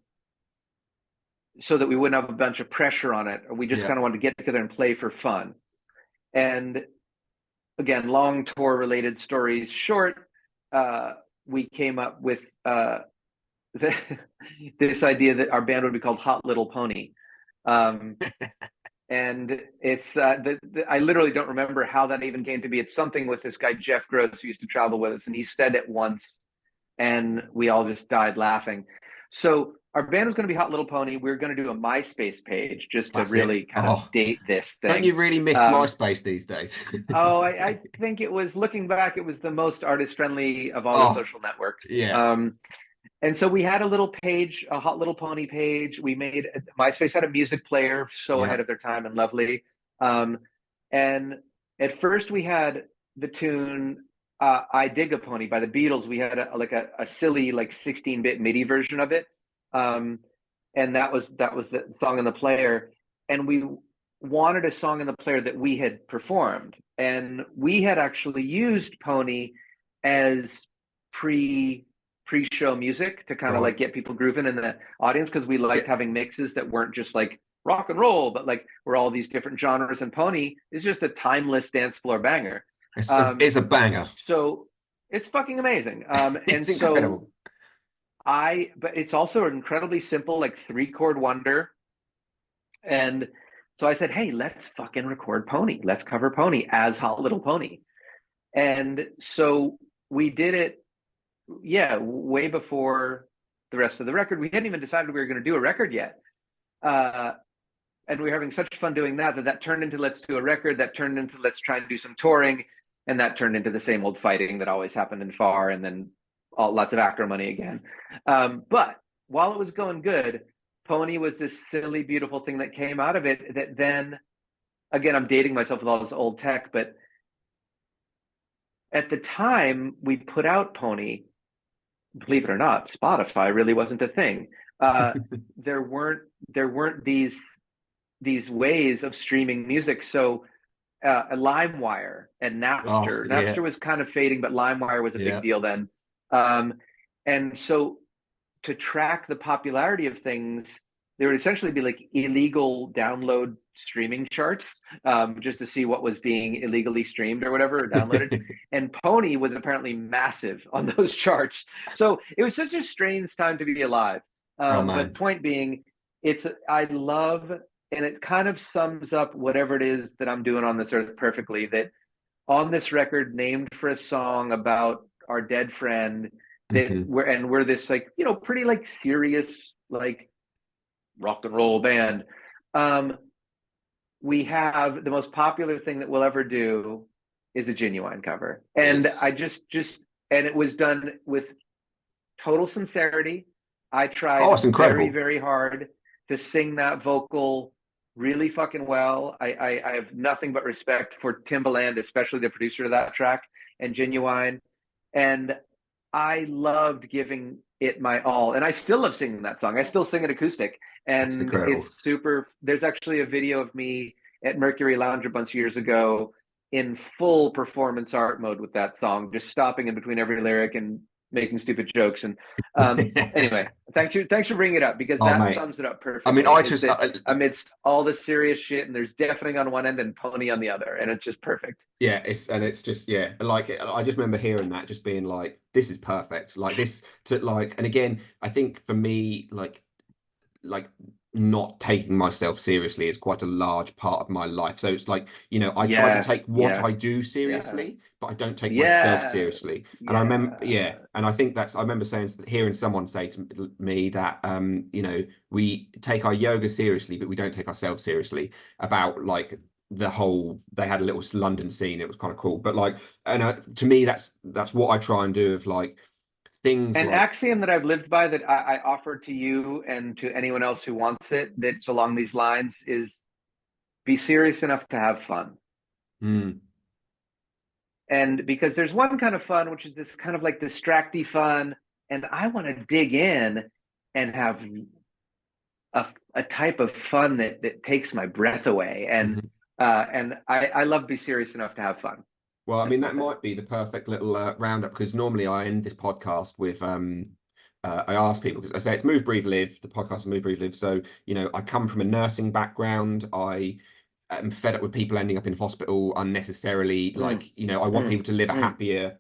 so that we wouldn't have a bunch of pressure on it. We just
Yeah.
kind of wanted to get together and play for fun. And again, long tour related stories short, we came up with this idea that our band would be called Hot Little Pony. Um, and it's I literally don't remember how that even came to be. It's something with this guy Jeff Gross who used to travel with us, and he said it once, and we all just died laughing. So our band was going to be Hot Little Pony. We were going to do a MySpace page just to really
Classic.
kind of
Oh,
date this
don't
thing.
you really miss
Um,
MySpace these days?
Oh, I think it was looking back, it was the most artist friendly of all the
Oh,
social networks.
yeah.
And so we had a little page, a Hot Little Pony page. We made MySpace had a music player, so ahead
Yeah.
of their time and lovely. Um, and at first we had the tune "I Dig a Pony" by the Beatles. We had a silly like 16-bit MIDI version of it, um, and that was the song in the player. And we wanted a song in the player that we had performed, and we had actually used Pony as pre pre-show music to kind of
Right.
like get people grooving in the audience because we liked
Yeah.
having mixes that weren't just like rock and roll, but like we're all these different genres. And Pony is just a timeless dance floor banger. Um,
It's a banger.
so it's fucking amazing. And
It's
so
incredible.
but it's also an incredibly simple, like 3 chord wonder. And so I said, hey, let's fucking record Pony. Let's cover Pony as Hot Little Pony. And so we did it, yeah, way before the rest of the record. We hadn't even decided we were going to do a record yet. Uh, and we were having such fun doing that turned into let's do a record, that turned into let's try and do some touring, and that turned into the same old fighting that always happened in Far, and then lots of acrimony again. But while it was going good, Pony was this silly, beautiful thing that came out of it that then, again, I'm dating myself with all this old tech, but at the time we put out Pony, believe it or not, Spotify really wasn't a thing. Uh, there weren't these ways of streaming music. So LimeWire and
Oh,
Napster.
yeah.
Napster was kind of fading, but LimeWire was a big
Yeah.
deal then. Um, and so to track the popularity of things, there would essentially be like illegal download streaming charts, just to see what was being illegally streamed or whatever, or downloaded. And Pony was apparently massive on those charts. So it was such a strange time to be alive.
Oh
But
man.
point being, I love, and it kind of sums up whatever it is that I'm doing on this earth perfectly, that on this record, named for a song about our dead friend, that
Hmm.
we're this, like, pretty like serious, like, rock and roll band. Um, we have the most popular thing that we'll ever do is a Genuine cover, and I
It's
just and it was done with total sincerity. I
oh,
tried
it's
very,
incredible.
very hard to sing that vocal really fucking well. I have nothing but respect for Timbaland, especially the producer of that track, and Genuine. And I loved giving it my all. And I still love singing that song. I still sing it acoustic.
It's
And
incredible.
it's super. There's actually a video of me at Mercury Lounge a bunch of years ago in full performance art mode with that song, just stopping in between every lyric and making stupid jokes. And anyway, thanks for bringing it up, because
Oh
that
mate.
sums it up
I mean,
perfectly.
I
Is
just
that amidst all the serious shit, and there's deafening on one end and Pony on the other, and it's just perfect.
yeah, it's just yeah, like I just remember hearing that, just being like, this is perfect. Like this to like, and again, I think for me, like not taking myself seriously is quite a large part of my life. So it's like, I try to
Yes,
take what
yes,
I do
yeah,
seriously, but I don't take myself
yeah,
seriously. And I remember, yeah,
yeah.
and I think I remember hearing someone say to me that, we take our yoga seriously, but we don't take ourselves seriously about like they had a little London scene. It was kind of cool, but like, and to me, that's what I try and do of like things
An
like,
axiom that I've lived by, that I offer to you and to anyone else who wants it, that's along these lines, is be serious enough to have fun.
mm,
And because there's one kind of fun, which is this kind of like distracty fun, and I want to dig in and have a type of fun that takes my breath away.
mhm.
And I love be serious enough to have fun.
Well, I
That's
mean,
my
that
thing.
might be the perfect little roundup because normally I end this podcast with I ask people because I say it's Move, Breathe, Live. The podcast is Move, Breathe, Live. So, I come from a nursing background. I am fed up with people ending up in hospital unnecessarily.
Mm,
Like, I want
mm,
people to live a
mm.
happier,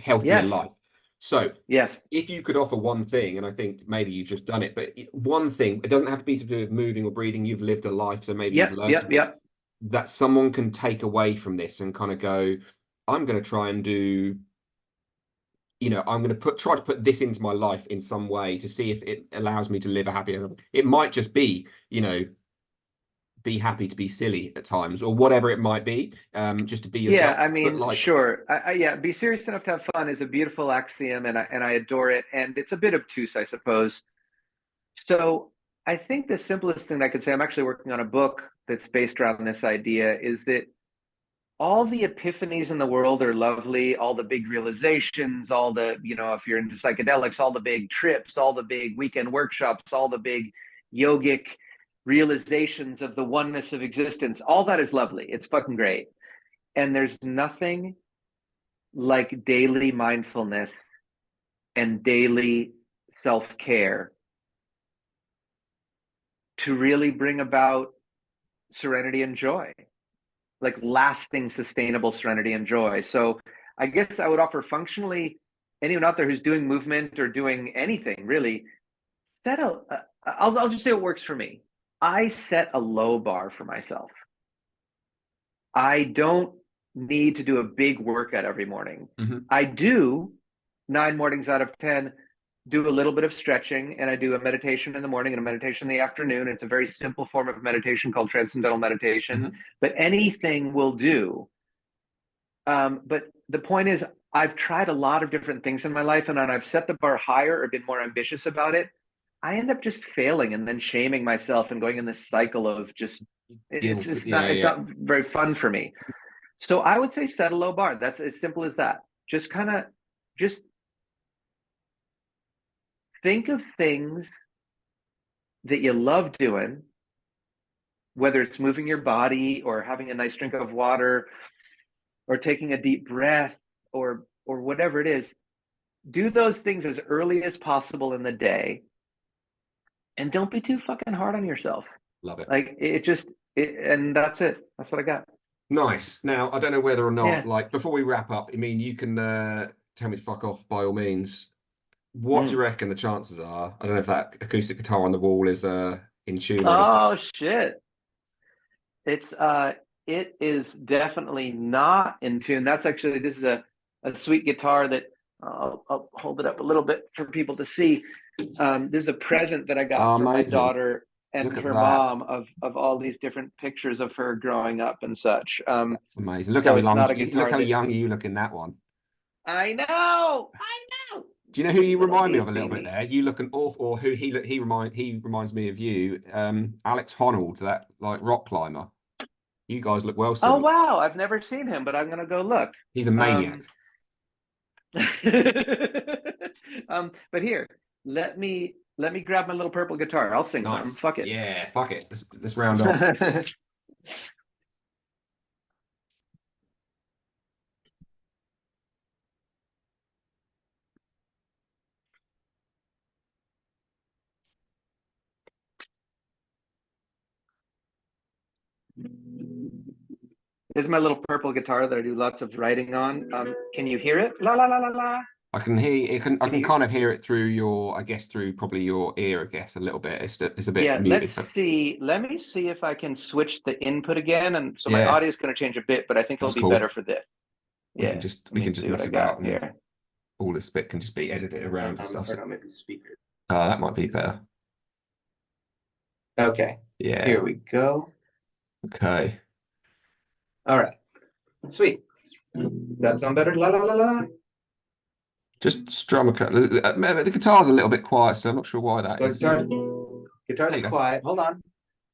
healthier
Yes,
life. So,
yes.
if you could offer one thing, and I think maybe you've just done it, but one thing, it doesn't have to be to do with moving or breathing. You've lived a life, so maybe you've
Yep,
learned some
yep,
bits
yep.
that someone can take away from this and kind of go, I'm going to try and do, I'm going to try to put this into my life in some way to see if it allows me to live a happier. It might just be, be happy to be silly at times or whatever it might be, just to be
Yeah,
yourself.
I
But
mean,
like,
sure. Yeah, be serious enough to have fun is a beautiful axiom, and I adore it. And it's a bit obtuse, I suppose. So I think the simplest thing I could say, I'm actually working on a book that's based around this idea, is that all the epiphanies in the world are lovely, all the big realizations, all the, if you're into psychedelics, all the big trips, all the big weekend workshops, all the big yogic realizations of the oneness of existence, all that is lovely. It's fucking great. And there's nothing like daily mindfulness and daily self-care to really bring about serenity and joy, like lasting, sustainable serenity and joy. So I guess I would offer, functionally, anyone out there who's doing movement or doing anything really, set a, I'll just say what works for me. I set a low bar for myself. I don't need to do a big workout every morning.
mhm,
I do, 9 mornings out of 10, do a little bit of stretching, and I do a meditation in the morning and a meditation in the afternoon. It's a very simple form of meditation called transcendental meditation,
mhm.
but anything will do. But the point is, I've tried a lot of different things in my life, and when I've set the bar higher or been more ambitious about it, I end up just failing and then shaming myself and going in this cycle of just, it's
Guilt.
it's
Yeah,
not it's
yeah.
not very fun for me. So I would say set a low bar. That's as simple as that. Just kind of just think of things that you love doing, whether it's moving your body or having a nice drink of water or taking a deep breath, or whatever it is. Do those things as early as possible in the day, and don't be too fucking hard on yourself.
Love it.
Like and that's it. That's what I got.
Nice. Now, I don't know whether or not,
Yeah.
like, before we wrap up, I mean, you can tell me to fuck off by all means. What do you
Mm.
reckon the chances are? I don't know if that acoustic guitar on the wall is in tune or anything.
Oh shit. It's it is definitely not in tune. That's actually this is a sweet guitar that I'll hold it up a little bit for people to see. This is a present that I got
Oh,
for my
amazing.
daughter
Look
and
at
her
that.
mom of all these different pictures of her growing up and such.
That's amazing. Look how
So it's
long
not a
look
guitar
how
that
young you look in that one.
I know.
Do you know who you
Little
remind me of a little bit
baby.
there? You look an awful, or who he reminds me of you, Alex Honnold, that like rock climber. You guys look well
Oh
similar.
wow, I've never seen him, but I'm gonna go look.
He's a maniac.
Um, but here, let me grab my little purple guitar. I'll sing something.
Nice.
Fuck it.
Yeah, fuck it. Let's round off.
This is my little purple guitar that I do lots of writing on. Can you hear it? La la la la la.
I can hear it can I
Can
can
you?
kind of hear it through your I guess through probably your ear, I guess, a little bit. It's a bit
Yeah,
muted,
let's
but
see. Let me see if I can switch the input again. And so my
yeah,
audio is going to change a bit, but I think it'll
that's
be
cool.
better for this. Yeah, let
We
me
can just
see what
mess
I got
about and
here.
all this bit can just be edited around and stuff.
Or
So,
no, maybe speaker.
that might be better.
Okay,
Yeah.
here we go.
Okay.
All right, sweet. Does that sound better? La la la la.
Just strum a couple. The guitar's a little bit quiet, so I'm not sure why that is. There
Guitar's
you go.
quiet. Hold on.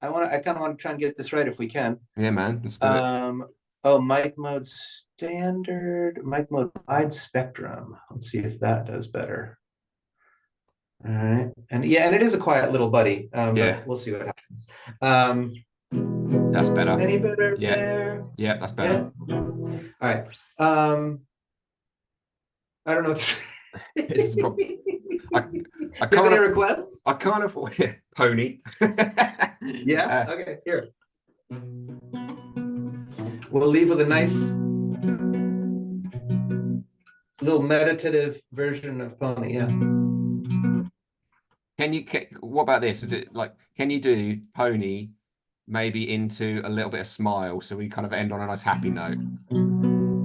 I kind of want to try and get this right if we can.
Yeah, man. Let's do it.
Oh, mic mode standard, mic mode wide spectrum. Let's see if that does better. All right. And yeah, and it is a quiet little buddy.
Yeah,
But we'll see what happens. Um,
that's better.
any better
Yeah.
there?
Yeah, that's
Yeah.
better.
All right. I don't know.
This is probably I I
Do you have
kind
any
of
requests?
yeah, pony.
Yeah. Okay. Here. We'll leave with a nice little meditative version of Pony. Yeah.
What about this? Is it like, can you do pony maybe into a little bit of smile so we kind of end on a nice happy note?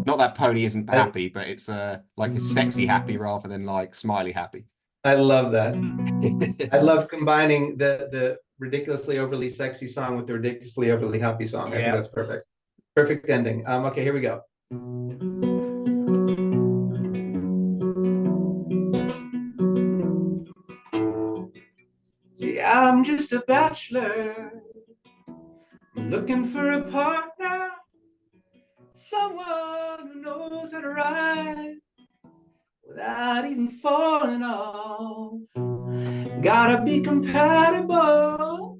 Not that pony isn't
I,
happy, but it's like a sexy happy rather than like smiley happy.
I love that. I love combining the ridiculously overly sexy song with the ridiculously overly happy song. I think that's perfect. Perfect ending. Okay, here we go. See, I'm just a bachelor looking for a partner, someone who knows how to ride without even falling off. Gotta be compatible,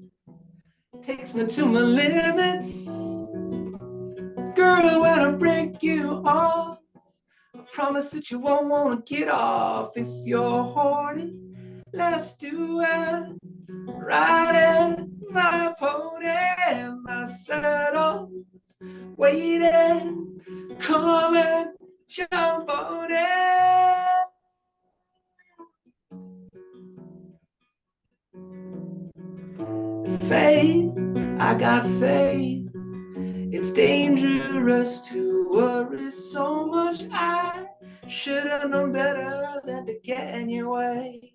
takes me to my limits. Girl, when I break you off, I promise that you won't want to get off. If you're horny, let's do it. Riding my pony, my saddle's waiting. Come and jump on it. Faith, I got faith. It's dangerous to worry so much. I should have known better than to get in your way.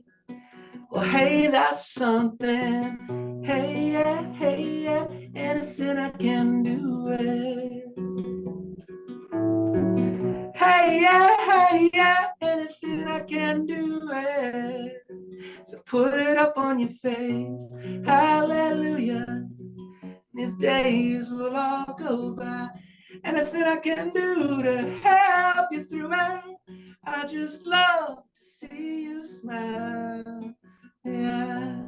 Well, hey, that's something. Hey, yeah, anything I can do it. Hey, yeah, anything I can do it. So put it up on your face. Hallelujah. These days will all go by. Anything I can do to help you through it. I just love to see you smile. Yeah.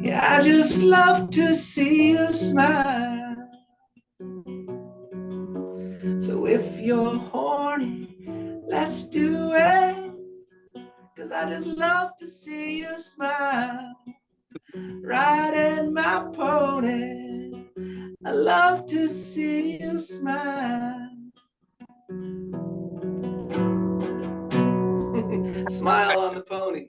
Yeah, I just love to see you smile. So if you're horny, let's do it. 'Cause
I just love to see you smile, riding my pony. I love to see you smile. Smile on the pony.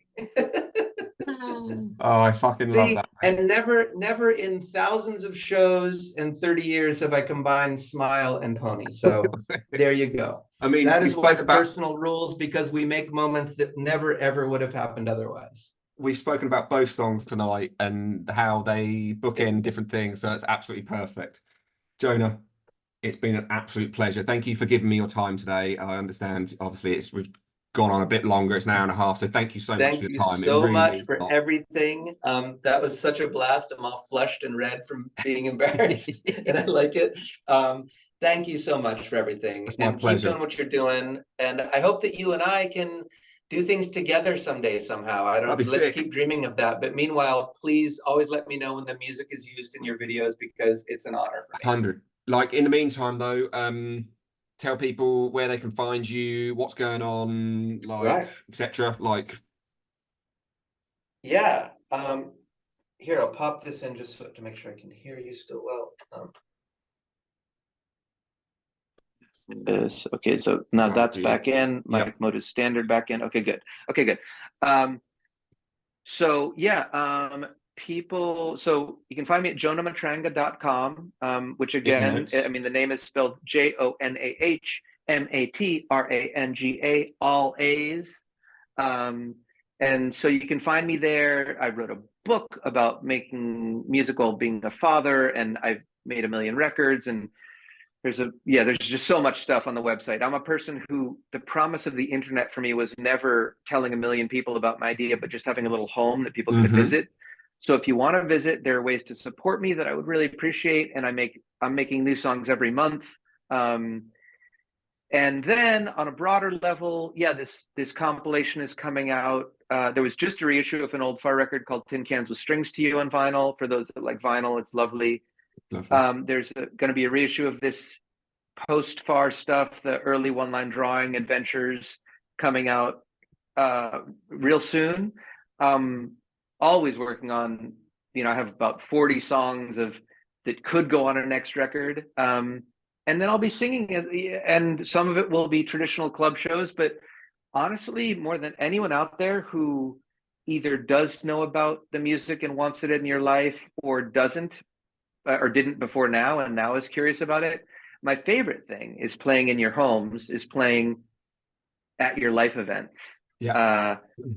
Oh, I fucking love
See,
that.
and never in thousands of shows and 30 years have I combined smile and pony. So there you go.
I mean,
That
we
is why
spoke
the
about
personal rules, because we make moments that never ever would have happened otherwise.
we've spoken about both songs tonight and how they bookend different things, so it's absolutely perfect. Jonah, it's been an absolute pleasure. Thank you for giving me your time today. I understand, obviously, we've gone on a bit longer. It's an hour and a half, so thank you so much for
Thank
your
you
time. It
so
really
much
means a
for
lot.
everything. That was such a blast. I'm all flushed and red from being embarrassed, and I like it. Thank you so much for everything.
It's my
And keep
pleasure.
doing what you're doing. And I hope that you and I can do things together someday somehow. I
That'd be
don't, let's
sick.
keep dreaming of that. But meanwhile, please always let me know when the music is used in your videos, because it's an honor for me.
100. Like, in the meantime, though, tell people where they can find you, what's going on, like,
Right.
etc. Like,
Yeah. Here, I'll pop this in just to make sure I can hear you still well. Okay, so now that's back in. My mode is standard back in. Okay, good. Okay, good. So yeah, people, so you can find me at jonahmatranga.com, which again, I mean, the name is spelled JONAHMATRANGA, all A's. And so you can find me there. I wrote a book about making music while being a father, and I've made 1 million records, and there's just so much stuff on the website. I'm a person who, the promise of the internet for me was never telling 1 million people about my idea, but just having a little home that people could visit. So if you want to visit, there are ways to support me that I would really appreciate. And I'm making new songs every month. And then on a broader level, yeah, this compilation is coming out. There was just a reissue of an old Far record called Tin Cans with Strings to You on vinyl. For those that like vinyl, it's lovely. There's going to be a reissue of this post-Far stuff, the early one-line drawing adventures, coming out real soon. Always working on, I have about 40 songs that could go on our next record. And then I'll be singing, and some of it will be traditional club shows. But honestly, more than anyone out there who either does know about the music and wants it in your life, or doesn't, or didn't before now and now is curious about it, my favorite thing is playing in your homes, is playing at your life events.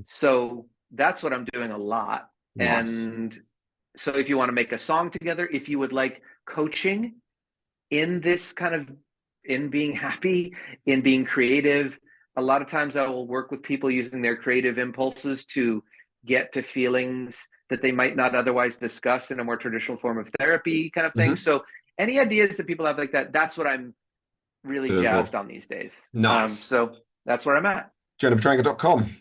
So that's what I'm doing a lot. Nice. And so if you want to make a song together, if you would like coaching in this kind of, in being happy, in being creative, a lot of times I will work with people using their creative impulses to get to feelings that they might not otherwise discuss in a more traditional form of therapy kind of thing. So any ideas that people have like that, that's what I'm really jazzed on these days.
Nice.
So that's where I'm at.
JonahMatranga.com.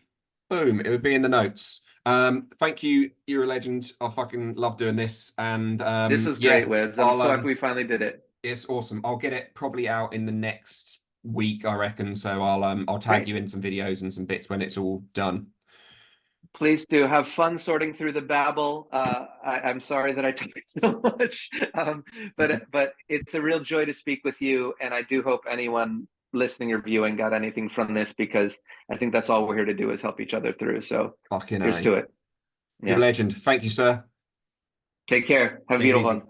Boom. It would be in the notes. Thank you. You're a legend. I fucking love doing this. And
this was great, Wiz. I'm so happy we finally did it.
It's awesome. I'll get it probably out in the next week, I reckon. So I'll tag you in some videos and some bits when it's all done.
Please do. Have fun sorting through the babble. I'm sorry that I took so much, but it's a real joy to speak with you. And I do hope anyone listening or viewing got anything from this, because I think that's all we're here to do, is help each other through. So here's to it.
You're a legend. Thank you, sir.
Take care. Have a beautiful one.